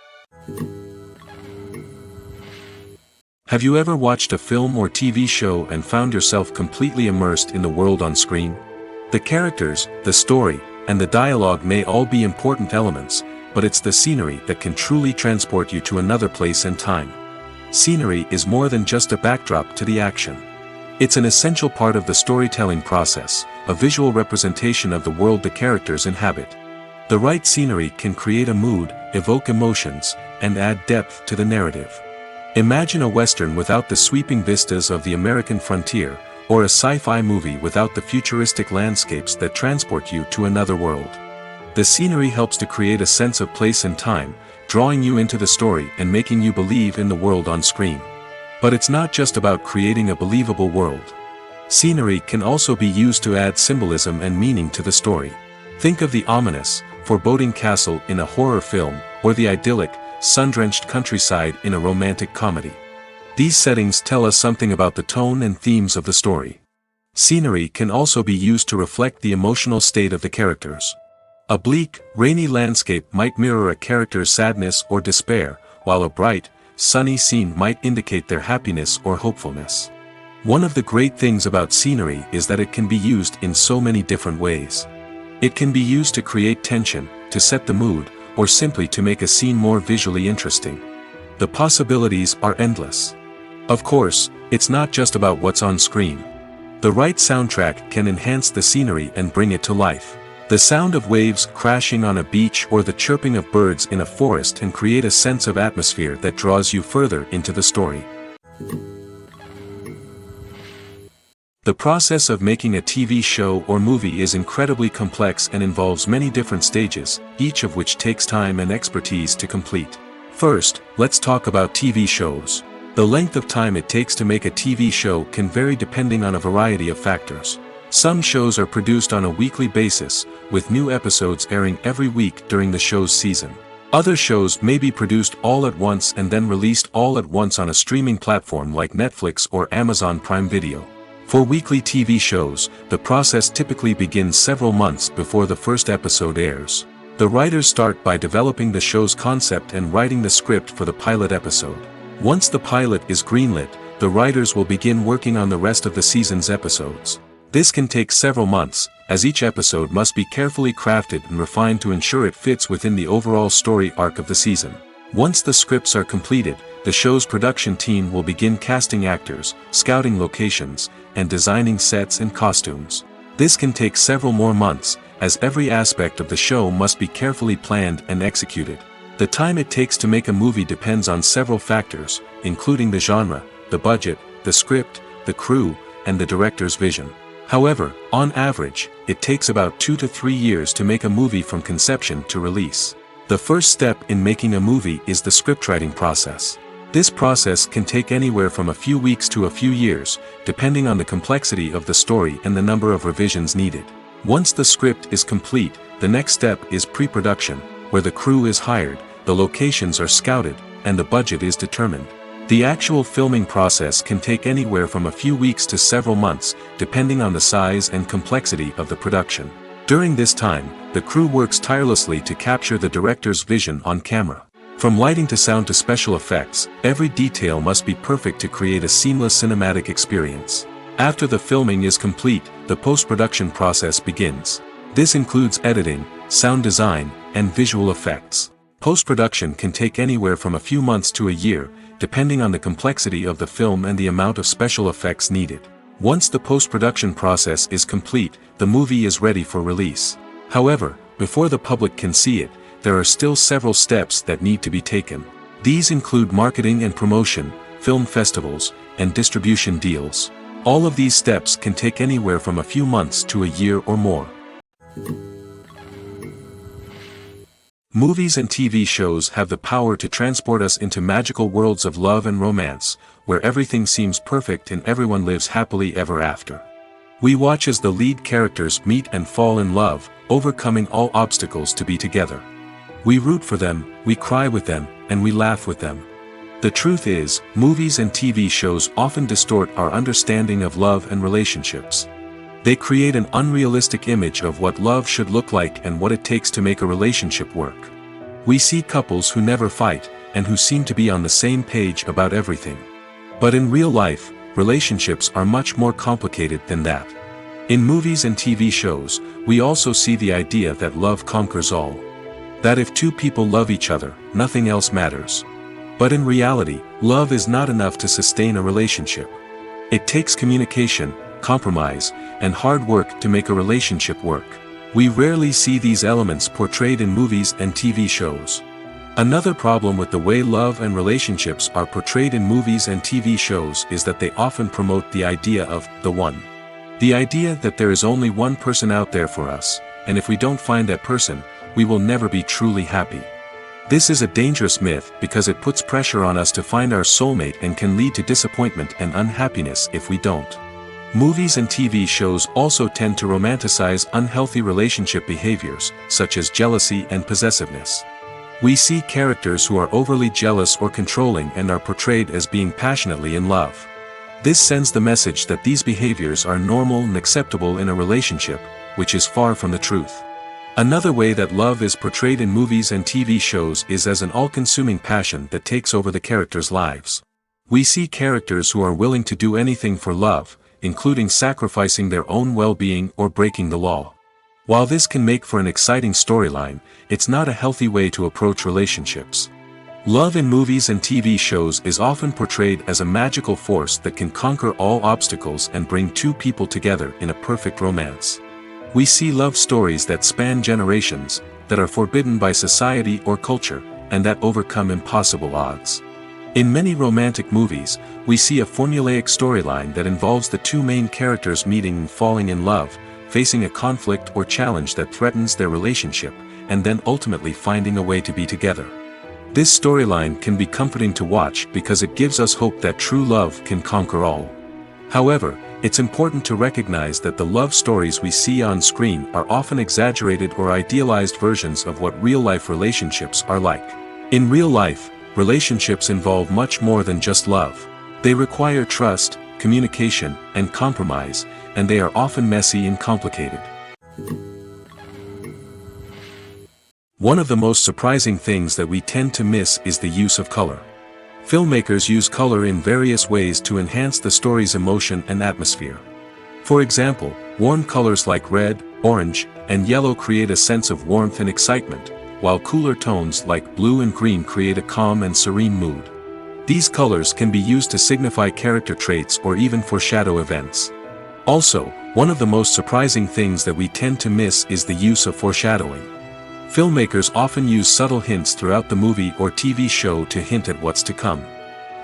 Have you ever watched a film or TV show and found yourself completely immersed in the world on screen? The characters, the story, and the dialogue may all be important elements, but it's the scenery that can truly transport you to another place and time. Scenery is more than just a backdrop to the action. It's an essential part of the storytelling process, a visual representation of the world the characters inhabit. The right scenery can create a mood, evoke emotions, and add depth to the narrative. Imagine a Western without the sweeping vistas of the American frontier, or a sci-fi movie without the futuristic landscapes that transport you to another world. The scenery helps to create a sense of place and time, drawing you into the story and making you believe in the world on screen. But it's not just about creating a believable world. Scenery can also be used to add symbolism and meaning to the story. Think of the ominous, foreboding castle in a horror film, or the idyllic, sun-drenched countryside in a romantic comedy. These settings tell us something about the tone and themes of the story. Scenery can also be used to reflect the emotional state of the characters. A bleak, rainy landscape might mirror a character's sadness or despair, while a bright, sunny scene might indicate their happiness or hopefulness. One of the great things about scenery is that it can be used in so many different ways. It can be used to create tension, to set the mood, or simply to make a scene more visually interesting. The possibilities are endless. Of course, it's not just about what's on screen. The right soundtrack can enhance the scenery and bring it to life. The sound of waves crashing on a beach or the chirping of birds in a forest can create a sense of atmosphere that draws you further into the story. The process of making a TV show or movie is incredibly complex and involves many different stages, each of which takes time and expertise to complete. First, let's talk about TV shows. The length of time it takes to make a TV show can vary depending on a variety of factors. Some shows are produced on a weekly basis, with new episodes airing every week during the show's season. Other shows may be produced all at once and then released all at once on a streaming platform like Netflix or Amazon Prime Video. For weekly TV shows, the process typically begins several months before the first episode airs. The writers start by developing the show's concept and writing the script for the pilot episode. Once the pilot is greenlit, the writers will begin working on the rest of the season's episodes. This can take several months, as each episode must be carefully crafted and refined to ensure it fits within the overall story arc of the season. Once the scripts are completed, the show's production team will begin casting actors, scouting locations, and designing sets and costumes. This can take several more months, as every aspect of the show must be carefully planned and executed. The time it takes to make a movie depends on several factors, including the genre, the budget, the script, the crew, and the director's vision. However, on average, it takes about 2 to 3 years to make a movie from conception to release. The first step in making a movie is the scriptwriting process. This process can take anywhere from a few weeks to a few years, depending on the complexity of the story and the number of revisions needed. Once the script is complete, the next step is pre-production, where the crew is hired, the locations are scouted, and the budget is determined. The actual filming process can take anywhere from a few weeks to several months, depending on the size and complexity of the production. During this time, the crew works tirelessly to capture the director's vision on camera. From lighting to sound to special effects, every detail must be perfect to create a seamless cinematic experience. After the filming is complete, the post-production process begins. This includes editing, sound design, and visual effects. Post-production can take anywhere from a few months to a year, depending on the complexity of the film and the amount of special effects needed. Once the post-production process is complete, the movie is ready for release. However, before the public can see it, there are still several steps that need to be taken. These include marketing and promotion, film festivals, and distribution deals. All of these steps can take anywhere from a few months to a year or more. Movies and TV shows have the power to transport us into magical worlds of love and romance, where everything seems perfect and everyone lives happily ever after. We watch as the lead characters meet and fall in love, overcoming all obstacles to be together. We root for them, we cry with them, and we laugh with them. The truth is, movies and TV shows often distort our understanding of love and relationships. They create an unrealistic image of what love should look like and what it takes to make a relationship work. We see couples who never fight, and who seem to be on the same page about everything. But in real life, relationships are much more complicated than that. In movies and TV shows, we also see the idea that love conquers all. That if two people love each other, nothing else matters. But in reality, love is not enough to sustain a relationship. It takes communication, compromise, and hard work to make a relationship work. We rarely see these elements portrayed in movies and TV shows. Another problem with the way love and relationships are portrayed in movies and TV shows is that they often promote the idea of the one. The idea that there is only one person out there for us, and if we don't find that person, we will never be truly happy. This is a dangerous myth because it puts pressure on us to find our soulmate and can lead to disappointment and unhappiness if we don't. Movies and TV shows also tend to romanticize unhealthy relationship behaviors, such as jealousy and possessiveness. We see characters who are overly jealous or controlling and are portrayed as being passionately in love. This sends the message that these behaviors are normal and acceptable in a relationship, which is far from the truth. Another way that love is portrayed in movies and TV shows is as an all-consuming passion that takes over the characters' lives. We see characters who are willing to do anything for love, including sacrificing their own well-being or breaking the law. While this can make for an exciting storyline, it's not a healthy way to approach relationships. Love in movies and TV shows is often portrayed as a magical force that can conquer all obstacles and bring two people together in a perfect romance. We see love stories that span generations, that are forbidden by society or culture, and that overcome impossible odds. In many romantic movies, we see a formulaic storyline that involves the two main characters meeting and falling in love, facing a conflict or challenge that threatens their relationship, and then ultimately finding a way to be together. This storyline can be comforting to watch because it gives us hope that true love can conquer all. However, it's important to recognize that the love stories we see on screen are often exaggerated or idealized versions of what real-life relationships are like. In real life, relationships involve much more than just love. They require trust, communication, and compromise, and they are often messy and complicated. One of the most surprising things that we tend to miss is the use of color. Filmmakers use color in various ways to enhance the story's emotion and atmosphere. For example, warm colors like red, orange, and yellow create a sense of warmth and excitement, while cooler tones like blue and green create a calm and serene mood. These colors can be used to signify character traits or even foreshadow events. Also, one of the most surprising things that we tend to miss is the use of foreshadowing. Filmmakers often use subtle hints throughout the movie or TV show to hint at what's to come.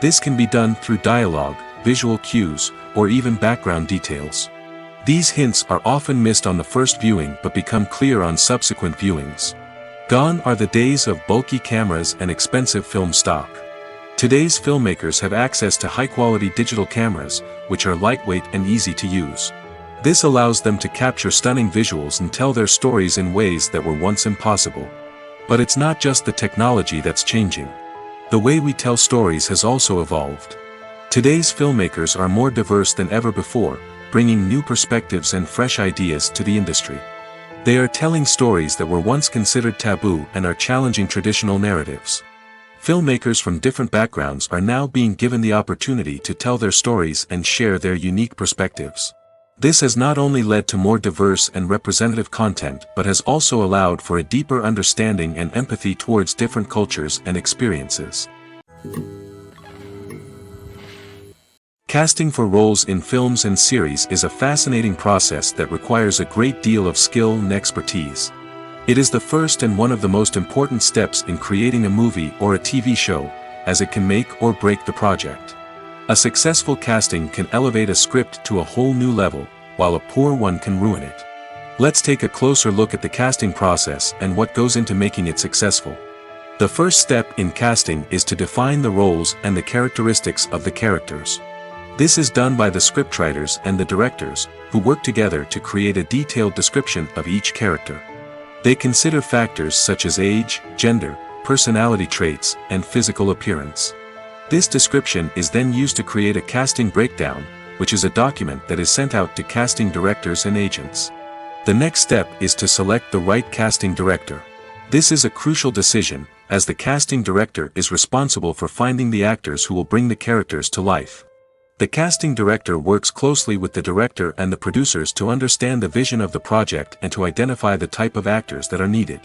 This can be done through dialogue, visual cues, or even background details. These hints are often missed on the first viewing but become clear on subsequent viewings. Gone are the days of bulky cameras and expensive film stock. Today's filmmakers have access to high-quality digital cameras, which are lightweight and easy to use. This allows them to capture stunning visuals and tell their stories in ways that were once impossible. But it's not just the technology that's changing. The way we tell stories has also evolved. Today's filmmakers are more diverse than ever before, bringing new perspectives and fresh ideas to the industry. They are telling stories that were once considered taboo and are challenging traditional narratives. Filmmakers from different backgrounds are now being given the opportunity to tell their stories and share their unique perspectives. This has not only led to more diverse and representative content but has also allowed for a deeper understanding and empathy towards different cultures and experiences. Casting for roles in films and series is a fascinating process that requires a great deal of skill and expertise. It is the first and one of the most important steps in creating a movie or a TV show, as it can make or break the project. A successful casting can elevate a script to a whole new level, while a poor one can ruin it. Let's take a closer look at the casting process and what goes into making it successful. The first step in casting is to define the roles and the characteristics of the characters. This is done by the scriptwriters and the directors, who work together to create a detailed description of each character. They consider factors such as age, gender, personality traits, and physical appearance. This description is then used to create a casting breakdown, which is a document that is sent out to casting directors and agents. The next step is to select the right casting director. This is a crucial decision, as the casting director is responsible for finding the actors who will bring the characters to life. The casting director works closely with the director and the producers to understand the vision of the project and to identify the type of actors that are needed.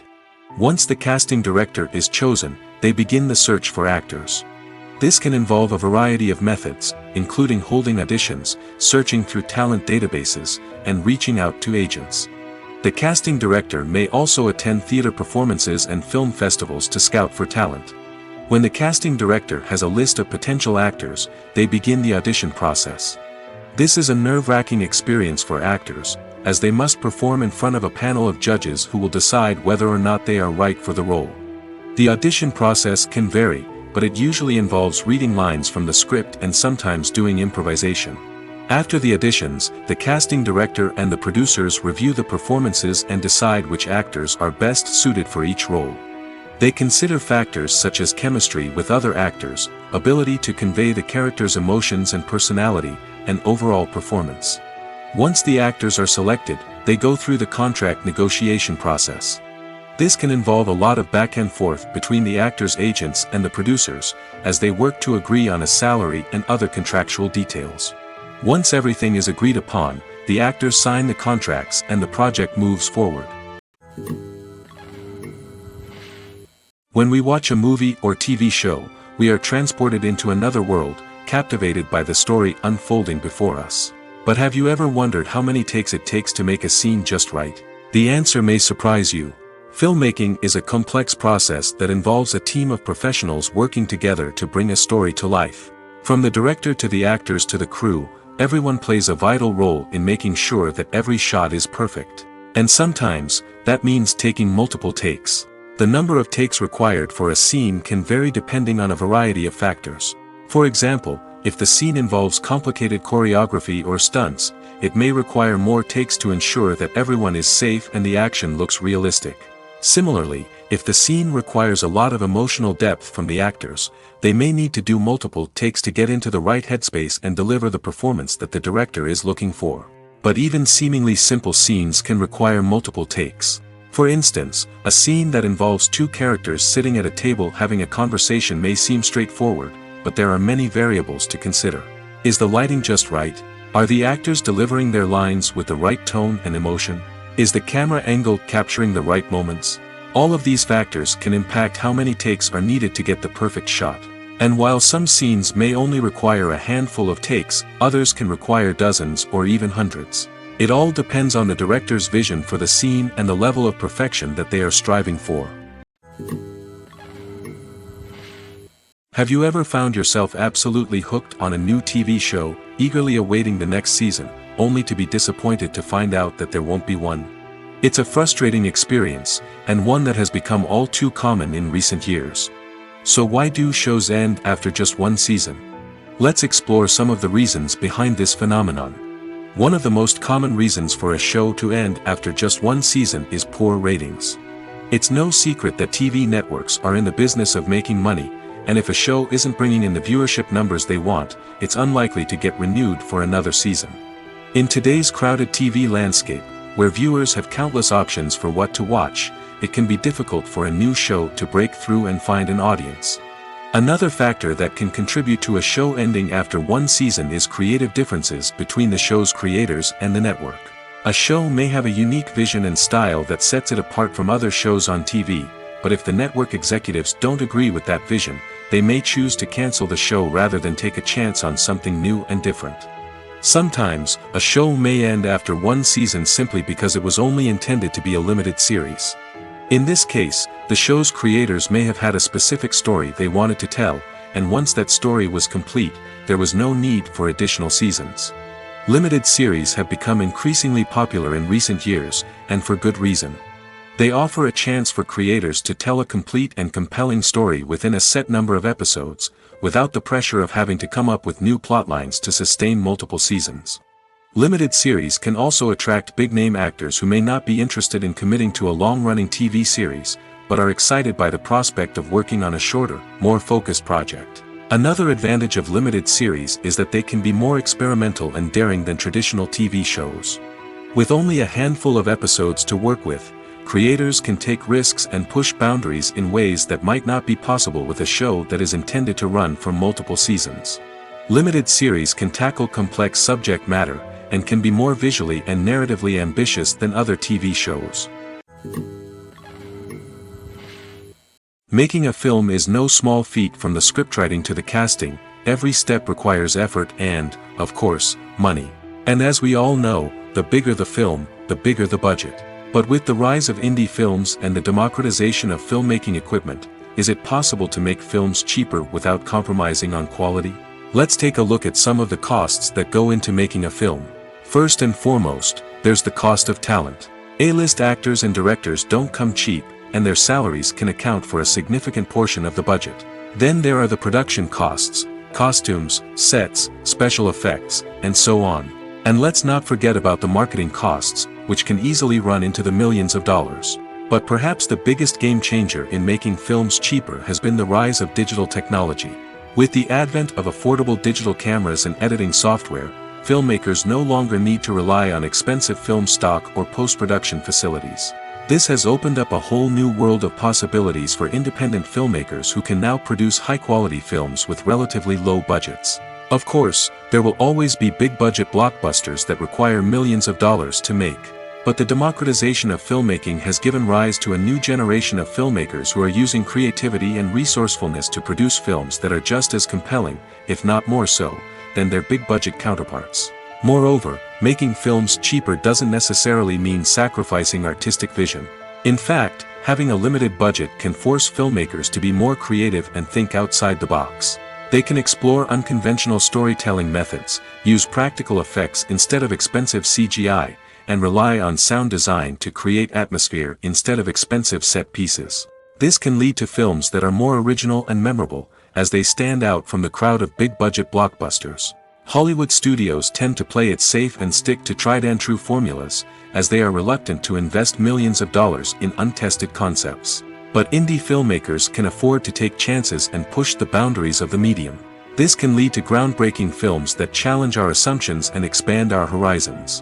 Once the casting director is chosen, they begin the search for actors. This can involve a variety of methods, including holding auditions, searching through talent databases, and reaching out to agents. The casting director may also attend theater performances and film festivals to scout for talent. When the casting director has a list of potential actors, they begin the audition process. This is a nerve-wracking experience for actors, as they must perform in front of a panel of judges who will decide whether or not they are right for the role. The audition process can vary, but it usually involves reading lines from the script and sometimes doing improvisation. After the auditions, the casting director and the producers review the performances and decide which actors are best suited for each role. They consider factors such as chemistry with other actors, ability to convey the character's emotions and personality, and overall performance. Once the actors are selected, they go through the contract negotiation process. This can involve a lot of back and forth between the actors' agents and the producers, as they work to agree on a salary and other contractual details. Once everything is agreed upon, the actors sign the contracts and the project moves forward. When we watch a movie or TV show, we are transported into another world, captivated by the story unfolding before us. But have you ever wondered how many takes it takes to make a scene just right? The answer may surprise you. Filmmaking is a complex process that involves a team of professionals working together to bring a story to life. From the director to the actors to the crew, everyone plays a vital role in making sure that every shot is perfect. And sometimes, that means taking multiple takes. The number of takes required for a scene can vary depending on a variety of factors. For example, if the scene involves complicated choreography or stunts, it may require more takes to ensure that everyone is safe and the action looks realistic. Similarly, if the scene requires a lot of emotional depth from the actors, they may need to do multiple takes to get into the right headspace and deliver the performance that the director is looking for. But even seemingly simple scenes can require multiple takes. For instance, a scene that involves two characters sitting at a table having a conversation may seem straightforward, but there are many variables to consider. Is the lighting just right? Are the actors delivering their lines with the right tone and emotion? Is the camera angle capturing the right moments? All of these factors can impact how many takes are needed to get the perfect shot. And while some scenes may only require a handful of takes, others can require dozens or even hundreds. It all depends on the director's vision for the scene and the level of perfection that they are striving for. Have you ever found yourself absolutely hooked on a new TV show, eagerly awaiting the next season, only to be disappointed to find out that there won't be one? It's a frustrating experience, and one that has become all too common in recent years. So why do shows end after just one season? Let's explore some of the reasons behind this phenomenon. One of the most common reasons for a show to end after just one season is poor ratings. It's no secret that TV networks are in the business of making money, and if a show isn't bringing in the viewership numbers they want, it's unlikely to get renewed for another season. In today's crowded TV landscape, where viewers have countless options for what to watch, it can be difficult for a new show to break through and find an audience. Another factor that can contribute to a show ending after one season is creative differences between the show's creators and the network. A show may have a unique vision and style that sets it apart from other shows on TV, but if the network executives don't agree with that vision, they may choose to cancel the show rather than take a chance on something new and different. Sometimes, a show may end after one season simply because it was only intended to be a limited series. In this case, the show's creators may have had a specific story they wanted to tell, and once that story was complete, there was no need for additional seasons. Limited series have become increasingly popular in recent years, and for good reason. They offer a chance for creators to tell a complete and compelling story within a set number of episodes, without the pressure of having to come up with new plotlines to sustain multiple seasons. Limited series can also attract big-name actors who may not be interested in committing to a long-running TV series, but are excited by the prospect of working on a shorter, more focused project. Another advantage of limited series is that they can be more experimental and daring than traditional TV shows. With only a handful of episodes to work with, creators can take risks and push boundaries in ways that might not be possible with a show that is intended to run for multiple seasons. Limited series can tackle complex subject matter, and can be more visually and narratively ambitious than other TV shows. Making a film is no small feat. From the scriptwriting to the casting, every step requires effort and, of course, money. And as we all know, the bigger the film, the bigger the budget. But with the rise of indie films and the democratization of filmmaking equipment, is it possible to make films cheaper without compromising on quality? Let's take a look at some of the costs that go into making a film. First and foremost, there's the cost of talent. A-list actors and directors don't come cheap, and their salaries can account for a significant portion of the budget. Then there are the production costs, costumes, sets, special effects, and so on. And let's not forget about the marketing costs, which can easily run into the millions of dollars. But perhaps the biggest game changer in making films cheaper has been the rise of digital technology. With the advent of affordable digital cameras and editing software, filmmakers no longer need to rely on expensive film stock or post-production facilities. This has opened up a whole new world of possibilities for independent filmmakers who can now produce high-quality films with relatively low budgets. Of course, there will always be big-budget blockbusters that require millions of dollars to make. But the democratization of filmmaking has given rise to a new generation of filmmakers who are using creativity and resourcefulness to produce films that are just as compelling, if not more so, than their big-budget counterparts. Moreover, making films cheaper doesn't necessarily mean sacrificing artistic vision. In fact, having a limited budget can force filmmakers to be more creative and think outside the box. They can explore unconventional storytelling methods, use practical effects instead of expensive CGI, and rely on sound design to create atmosphere instead of expensive set pieces. This can lead to films that are more original and memorable, as they stand out from the crowd of big-budget blockbusters. Hollywood studios tend to play it safe and stick to tried-and-true formulas, as they are reluctant to invest millions of dollars in untested concepts. But indie filmmakers can afford to take chances and push the boundaries of the medium. This can lead to groundbreaking films that challenge our assumptions and expand our horizons.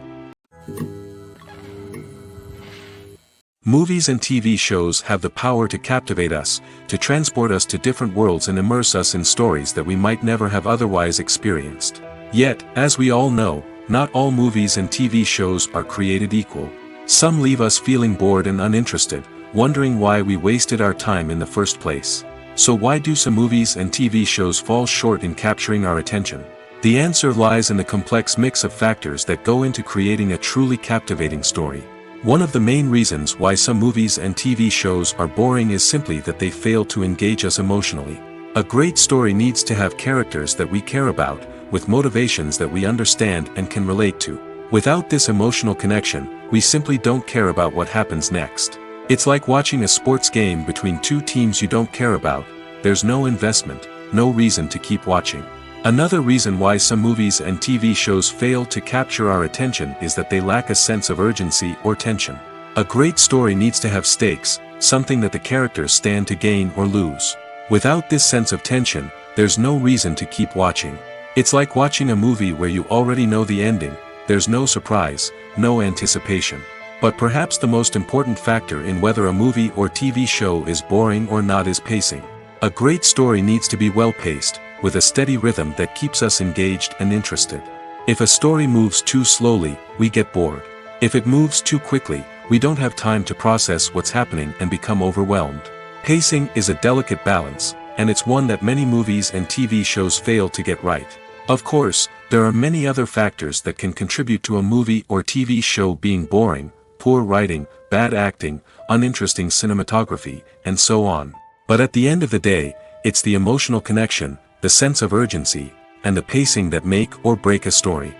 Movies and TV shows have the power to captivate us, to transport us to different worlds and immerse us in stories that we might never have otherwise experienced. Yet, as we all know, not all movies and TV shows are created equal. Some leave us feeling bored and uninterested, wondering why we wasted our time in the first place. So why do some movies and TV shows fall short in capturing our attention? The answer lies in the complex mix of factors that go into creating a truly captivating story. One of the main reasons why some movies and TV shows are boring is simply that they fail to engage us emotionally. A great story needs to have characters that we care about, with motivations that we understand and can relate to. Without this emotional connection, we simply don't care about what happens next. It's like watching a sports game between two teams you don't care about. There's no investment, no reason to keep watching. Another reason why some movies and TV shows fail to capture our attention is that they lack a sense of urgency or tension. A great story needs to have stakes, something that the characters stand to gain or lose. Without this sense of tension, there's no reason to keep watching. It's like watching a movie where you already know the ending. There's no surprise, no anticipation. But perhaps the most important factor in whether a movie or TV show is boring or not is pacing. A great story needs to be well-paced, with a steady rhythm that keeps us engaged and interested. If a story moves too slowly, we get bored. If it moves too quickly, we don't have time to process what's happening and become overwhelmed. Pacing is a delicate balance, and it's one that many movies and TV shows fail to get right. Of course, there are many other factors that can contribute to a movie or TV show being boring: poor writing, bad acting, uninteresting cinematography, and so on. But at the end of the day, it's the emotional connection, the sense of urgency, and the pacing that make or break a story.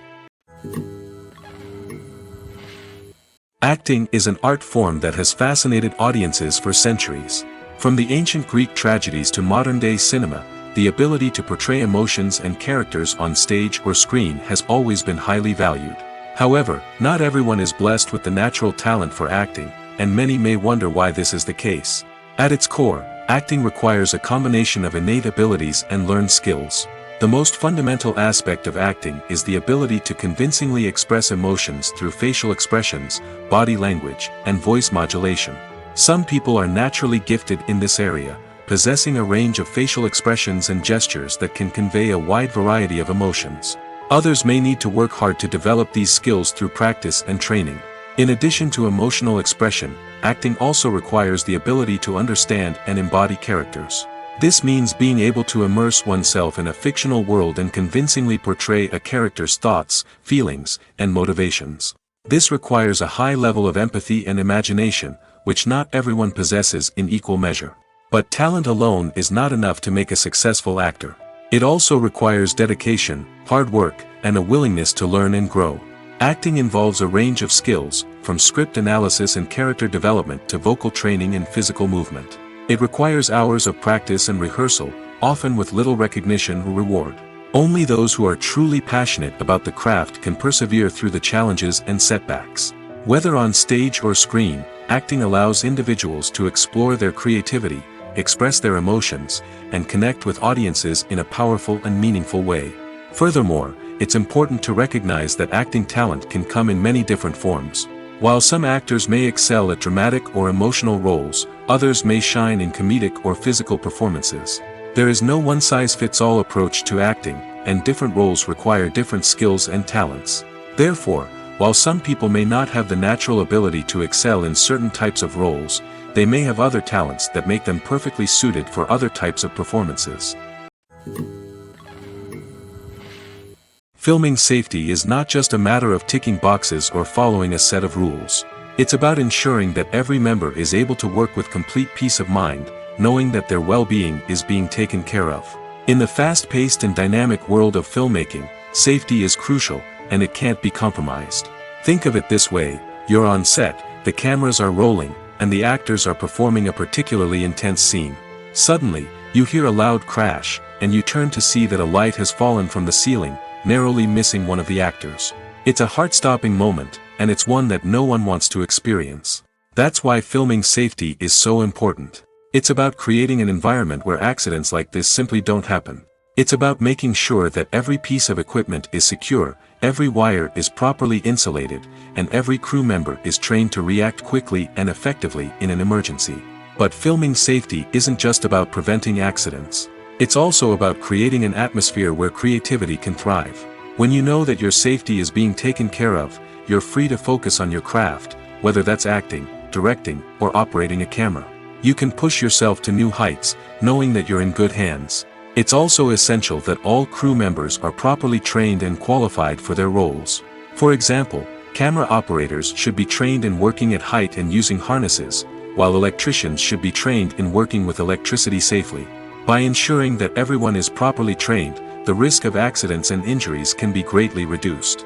Acting is an art form that has fascinated audiences for centuries. From the ancient Greek tragedies to modern-day cinema, the ability to portray emotions and characters on stage or screen has always been highly valued. However, not everyone is blessed with the natural talent for acting, and many may wonder why this is the case. At its core, acting requires a combination of innate abilities and learned skills. The most fundamental aspect of acting is the ability to convincingly express emotions through facial expressions, body language, and voice modulation. Some people are naturally gifted in this area, possessing a range of facial expressions and gestures that can convey a wide variety of emotions. Others may need to work hard to develop these skills through practice and training. In addition to emotional expression, acting also requires the ability to understand and embody characters. This means being able to immerse oneself in a fictional world and convincingly portray a character's thoughts, feelings, and motivations. This requires a high level of empathy and imagination, which not everyone possesses in equal measure. But talent alone is not enough to make a successful actor. It also requires dedication, hard work, and a willingness to learn and grow. Acting involves a range of skills, from script analysis and character development to vocal training and physical movement. It requires hours of practice and rehearsal, often with little recognition or reward. Only those who are truly passionate about the craft can persevere through the challenges and setbacks. Whether on stage or screen, acting allows individuals to explore their creativity, express their emotions, and connect with audiences in a powerful and meaningful way. Furthermore, it's important to recognize that acting talent can come in many different forms. While some actors may excel at dramatic or emotional roles, others may shine in comedic or physical performances. There is no one-size-fits-all approach to acting, and different roles require different skills and talents. Therefore, While some people may not have the natural ability to excel in certain types of roles, they may have other talents that make them perfectly suited for other types of performances. Filming safety is not just a matter of ticking boxes or following a set of rules. It's about ensuring that every member is able to work with complete peace of mind, knowing that their well-being is being taken care of. In the fast-paced and dynamic world of filmmaking, safety is crucial, and it can't be compromised. Think of it this way: you're on set, the cameras are rolling, and the actors are performing a particularly intense scene. Suddenly, you hear a loud crash, and you turn to see that a light has fallen from the ceiling, narrowly missing one of the actors. It's a heart-stopping moment, and it's one that no one wants to experience. That's why filming safety is so important. It's about creating an environment where accidents like this simply don't happen. It's about making sure that every piece of equipment is secure, every wire is properly insulated, and every crew member is trained to react quickly and effectively in an emergency. But filming safety isn't just about preventing accidents. It's also about creating an atmosphere where creativity can thrive. When you know that your safety is being taken care of, you're free to focus on your craft, whether that's acting, directing, or operating a camera. You can push yourself to new heights, knowing that you're in good hands. It's also essential that all crew members are properly trained and qualified for their roles. For example, camera operators should be trained in working at height and using harnesses, while electricians should be trained in working with electricity safely. By ensuring that everyone is properly trained, the risk of accidents and injuries can be greatly reduced.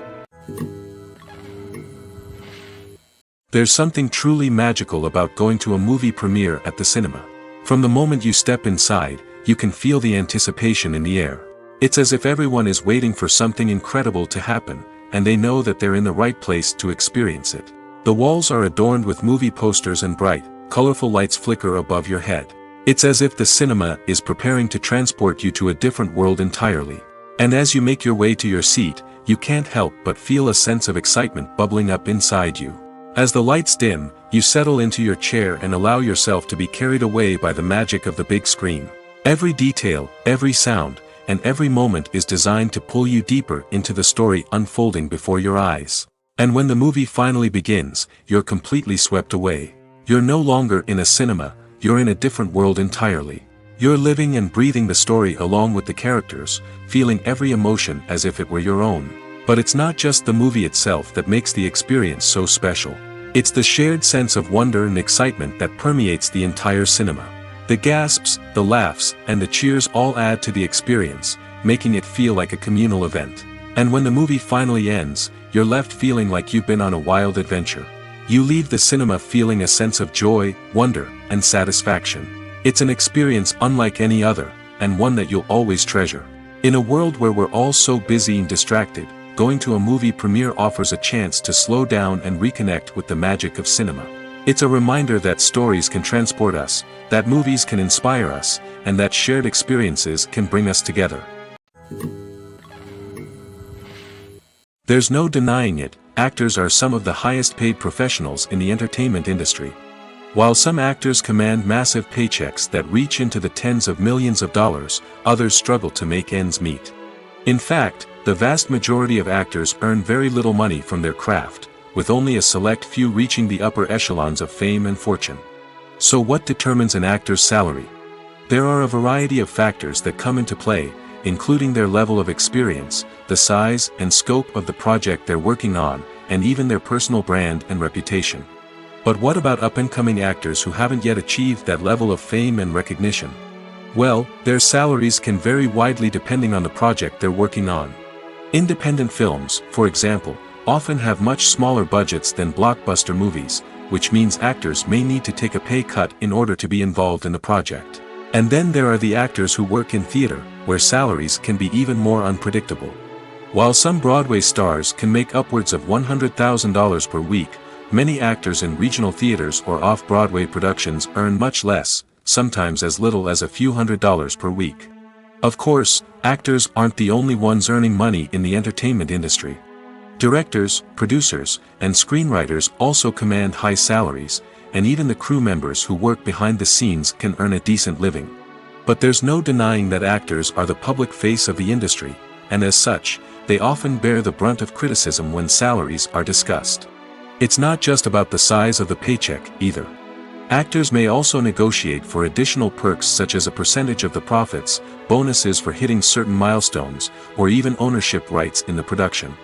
There's something truly magical about going to a movie premiere at the cinema. From the moment you step inside, you can feel the anticipation in the air. It's as if everyone is waiting for something incredible to happen, and they know that they're in the right place to experience it. The walls are adorned with movie posters and bright, colorful lights flicker above your head. It's as if the cinema is preparing to transport you to a different world entirely. And as you make your way to your seat, you can't help but feel a sense of excitement bubbling up inside you. As the lights dim, you settle into your chair and allow yourself to be carried away by the magic of the big screen. Every detail, every sound, and every moment is designed to pull you deeper into the story unfolding before your eyes. And when the movie finally begins, you're completely swept away. You're no longer in a cinema, you're in a different world entirely. You're living and breathing the story along with the characters, feeling every emotion as if it were your own. But it's not just the movie itself that makes the experience so special. It's the shared sense of wonder and excitement that permeates the entire cinema. The gasps, the laughs, and the cheers all add to the experience, making it feel like a communal event. And when the movie finally ends, you're left feeling like you've been on a wild adventure. You leave the cinema feeling a sense of joy, wonder, and satisfaction. It's an experience unlike any other, and one that you'll always treasure. In a world where we're all so busy and distracted, going to a movie premiere offers a chance to slow down and reconnect with the magic of cinema. It's a reminder that stories can transport us, that movies can inspire us, and that shared experiences can bring us together. There's no denying it, actors are some of the highest paid professionals in the entertainment industry. While some actors command massive paychecks that reach into the tens of millions of dollars, others struggle to make ends meet. In fact, the vast majority of actors earn very little money from their craft, with only a select few reaching the upper echelons of fame and fortune. So what determines an actor's salary? There are a variety of factors that come into play, including their level of experience, the size and scope of the project they're working on, and even their personal brand and reputation. But what about up-and-coming actors who haven't yet achieved that level of fame and recognition? Well, their salaries can vary widely depending on the project they're working on. Independent films, for example, often have much smaller budgets than blockbuster movies, which means actors may need to take a pay cut in order to be involved in the project. And then there are the actors who work in theater, where salaries can be even more unpredictable. While some Broadway stars can make upwards of $100,000 per week, many actors in regional theaters or off-Broadway productions earn much less, sometimes as little as a few $100s per week. Of course, actors aren't the only ones earning money in the entertainment industry. Directors, producers, and screenwriters also command high salaries, and even the crew members who work behind the scenes can earn a decent living. But there's no denying that actors are the public face of the industry, and as such, they often bear the brunt of criticism when salaries are discussed. It's not just about the size of the paycheck, either. Actors may also negotiate for additional perks such as a percentage of the profits, bonuses for hitting certain milestones, or even ownership rights in the production.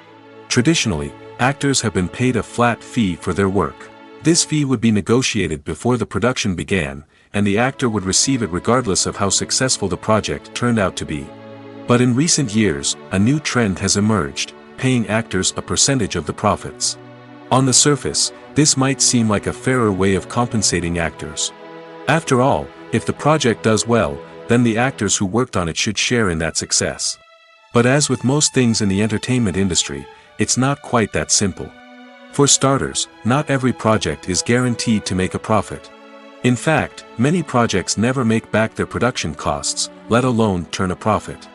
Traditionally, actors have been paid a flat fee for their work. This fee would be negotiated before the production began, and the actor would receive it regardless of how successful the project turned out to be. But in recent years, a new trend has emerged, paying actors a percentage of the profits. On the surface, this might seem like a fairer way of compensating actors. After all, if the project does well, then the actors who worked on it should share in that success. But as with most things in the entertainment industry, it's not quite that simple. For starters, not every project is guaranteed to make a profit. In fact, many projects never make back their production costs, let alone turn a profit.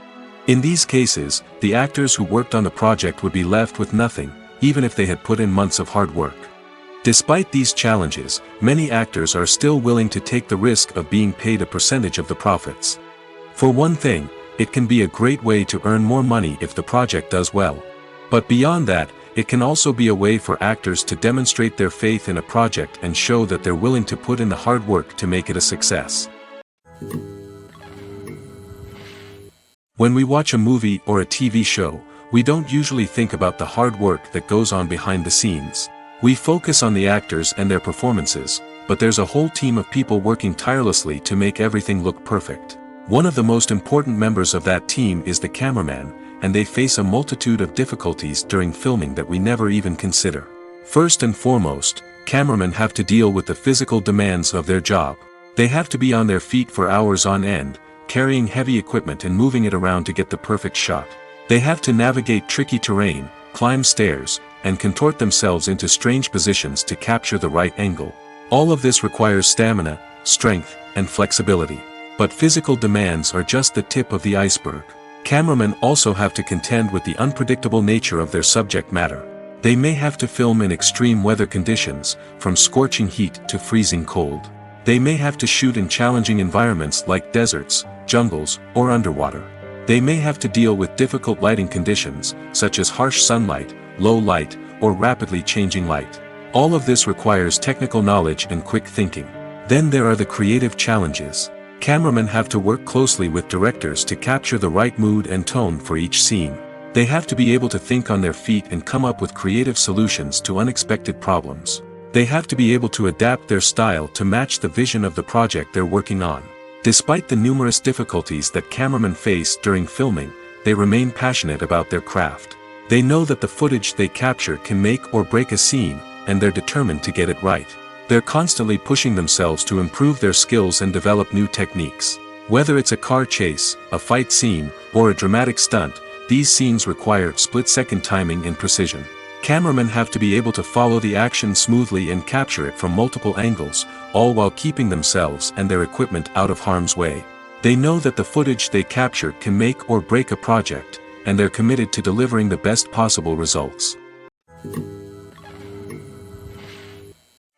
In these cases, the actors who worked on the project would be left with nothing, even if they had put in months of hard work. Despite these challenges, many actors are still willing to take the risk of being paid a percentage of the profits. For one thing, it can be a great way to earn more money if the project does well. But beyond that, it can also be a way for actors to demonstrate their faith in a project and show that they're willing to put in the hard work to make it a success. When we watch a movie or a TV show, we don't usually think about the hard work that goes on behind the scenes. We focus on the actors and their performances, but there's a whole team of people working tirelessly to make everything look perfect. One of the most important members of that team is the cameraman, and they face a multitude of difficulties during filming that we never even consider. First and foremost, cameramen have to deal with the physical demands of their job. They have to be on their feet for hours on end, carrying heavy equipment and moving it around to get the perfect shot. They have to navigate tricky terrain, climb stairs, and contort themselves into strange positions to capture the right angle. All of this requires stamina, strength, and flexibility. But physical demands are just the tip of the iceberg. Cameramen also have to contend with the unpredictable nature of their subject matter. They may have to film in extreme weather conditions, from scorching heat to freezing cold. They may have to shoot in challenging environments like deserts, jungles, or underwater. They may have to deal with difficult lighting conditions, such as harsh sunlight, low light, or rapidly changing light. All of this requires technical knowledge and quick thinking. Then there are the creative challenges. Cameramen have to work closely with directors to capture the right mood and tone for each scene. They have to be able to think on their feet and come up with creative solutions to unexpected problems. They have to be able to adapt their style to match the vision of the project they're working on. Despite the numerous difficulties that cameramen face during filming, they remain passionate about their craft. They know that the footage they capture can make or break a scene, and they're determined to get it right. They're constantly pushing themselves to improve their skills and develop new techniques. Whether it's a car chase, a fight scene, or a dramatic stunt, these scenes require split-second timing and precision. Cameramen have to be able to follow the action smoothly and capture it from multiple angles, all while keeping themselves and their equipment out of harm's way. They know that the footage they capture can make or break a project, and they're committed to delivering the best possible results.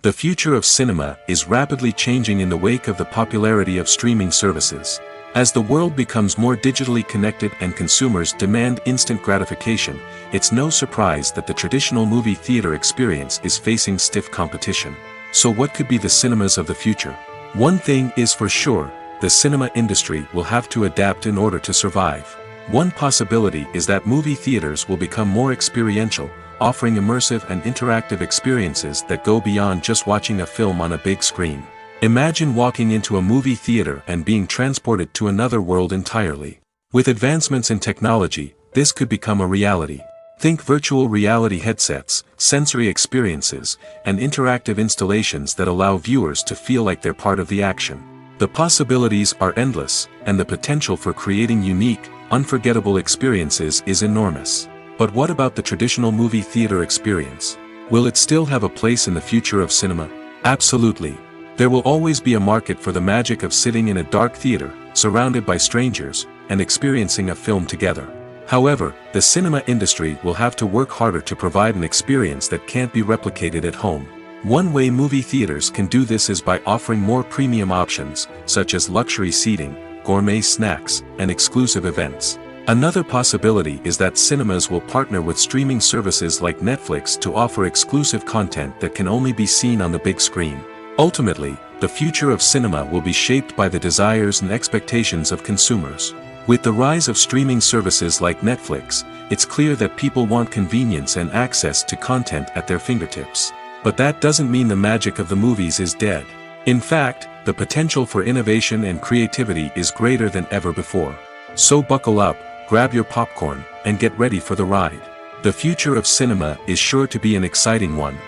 The future of cinema is rapidly changing in the wake of the popularity of streaming services. As the world becomes more digitally connected and consumers demand instant gratification, it's no surprise that the traditional movie theater experience is facing stiff competition. So what could be the cinemas of the future? One thing is for sure, the cinema industry will have to adapt in order to survive. One possibility is that movie theaters will become more experiential, offering immersive and interactive experiences that go beyond just watching a film on a big screen. Imagine walking into a movie theater and being transported to another world entirely. With advancements in technology, this could become a reality. Think virtual reality headsets, sensory experiences, and interactive installations that allow viewers to feel like they're part of the action. The possibilities are endless, and the potential for creating unique, unforgettable experiences is enormous. But what about the traditional movie theater experience? Will it still have a place in the future of cinema? Absolutely. There will always be a market for the magic of sitting in a dark theater, surrounded by strangers, and experiencing a film together. However, the cinema industry will have to work harder to provide an experience that can't be replicated at home. One way movie theaters can do this is by offering more premium options, such as luxury seating, gourmet snacks, and exclusive events. Another possibility is that cinemas will partner with streaming services like Netflix to offer exclusive content that can only be seen on the big screen. Ultimately, the future of cinema will be shaped by the desires and expectations of consumers. With the rise of streaming services like Netflix, it's clear that people want convenience and access to content at their fingertips. But that doesn't mean the magic of the movies is dead. In fact, the potential for innovation and creativity is greater than ever before. So buckle up, grab your popcorn, and get ready for the ride. The future of cinema is sure to be an exciting one.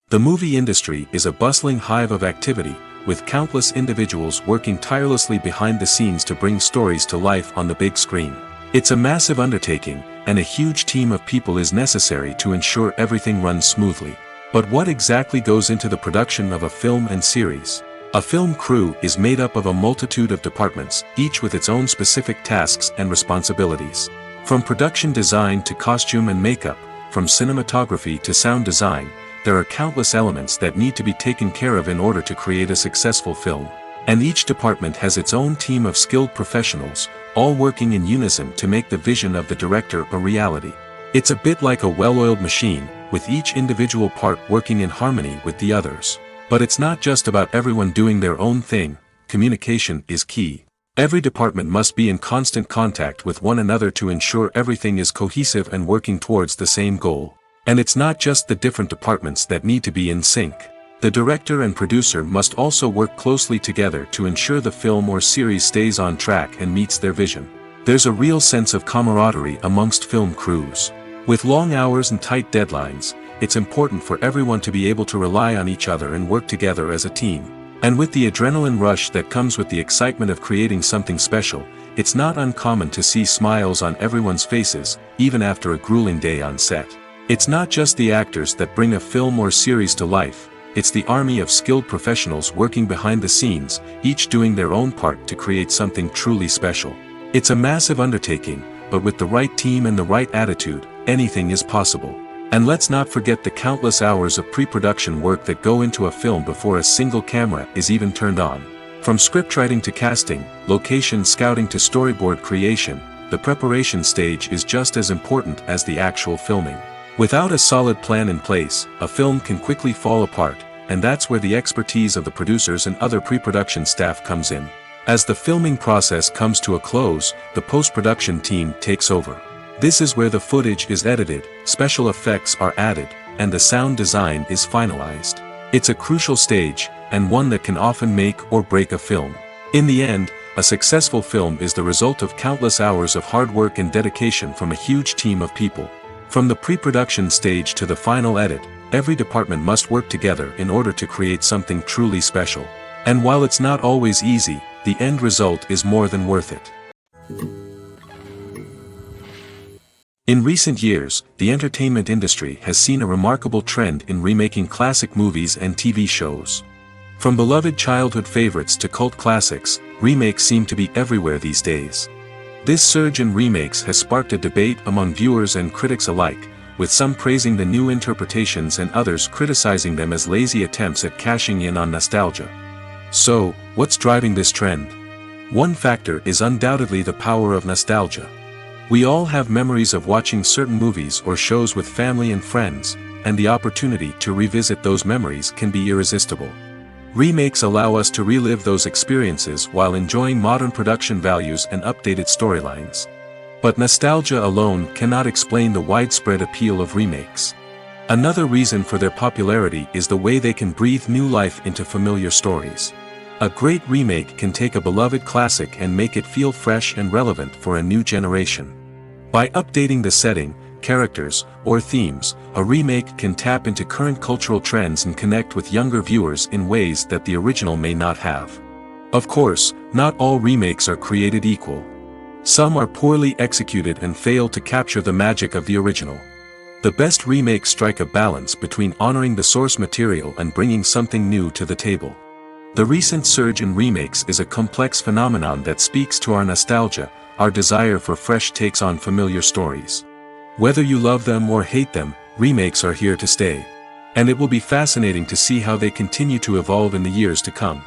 The movie industry is a bustling hive of activity, with countless individuals working tirelessly behind the scenes to bring stories to life on the big screen. It's a massive undertaking, and a huge team of people is necessary to ensure everything runs smoothly. But what exactly goes into the production of a film and series? A film crew is made up of a multitude of departments, each with its own specific tasks and responsibilities. From production design to costume and makeup, from cinematography to sound design, there are countless elements that need to be taken care of in order to create a successful film. And each department has its own team of skilled professionals, all working in unison to make the vision of the director a reality. It's a bit like a well-oiled machine, with each individual part working in harmony with the others. But it's not just about everyone doing their own thing. Communication is key. Every department must be in constant contact with one another to ensure everything is cohesive and working towards the same goal. And it's not just the different departments that need to be in sync. The director and producer must also work closely together to ensure the film or series stays on track and meets their vision. There's a real sense of camaraderie amongst film crews. With long hours and tight deadlines, it's important for everyone to be able to rely on each other and work together as a team. And with the adrenaline rush that comes with the excitement of creating something special, it's not uncommon to see smiles on everyone's faces, even after a grueling day on set. It's not just the actors that bring a film or series to life, it's the army of skilled professionals working behind the scenes, each doing their own part to create something truly special. It's a massive undertaking, but with the right team and the right attitude, anything is possible. And let's not forget the countless hours of pre-production work that go into a film before a single camera is even turned on. From scriptwriting to casting, location scouting to storyboard creation, the preparation stage is just as important as the actual filming. Without a solid plan in place, a film can quickly fall apart, and that's where the expertise of the producers and other pre-production staff comes in. As the filming process comes to a close, the post-production team takes over. This is where the footage is edited, special effects are added, and the sound design is finalized. It's a crucial stage, and one that can often make or break a film. In the end, a successful film is the result of countless hours of hard work and dedication from a huge team of people. From the pre-production stage to the final edit, every department must work together in order to create something truly special. And while it's not always easy, the end result is more than worth it. In recent years, the entertainment industry has seen a remarkable trend in remaking classic movies and TV shows. From beloved childhood favorites to cult classics, remakes seem to be everywhere these days. This surge in remakes has sparked a debate among viewers and critics alike, with some praising the new interpretations and others criticizing them as lazy attempts at cashing in on nostalgia. So, what's driving this trend? One factor is undoubtedly the power of nostalgia. We all have memories of watching certain movies or shows with family and friends, and the opportunity to revisit those memories can be irresistible. Remakes allow us to relive those experiences while enjoying modern production values and updated storylines. But nostalgia alone cannot explain the widespread appeal of remakes. Another reason for their popularity is the way they can breathe new life into familiar stories. A great remake can take a beloved classic and make it feel fresh and relevant for a new generation. By updating the setting, characters, or themes, a remake can tap into current cultural trends and connect with younger viewers in ways that the original may not have. Of course, not all remakes are created equal. Some are poorly executed and fail to capture the magic of the original. The best remakes strike a balance between honoring the source material and bringing something new to the table. The recent surge in remakes is a complex phenomenon that speaks to our nostalgia, our desire for fresh takes on familiar stories. Whether you love them or hate them, remakes are here to stay. And it will be fascinating to see how they continue to evolve in the years to come.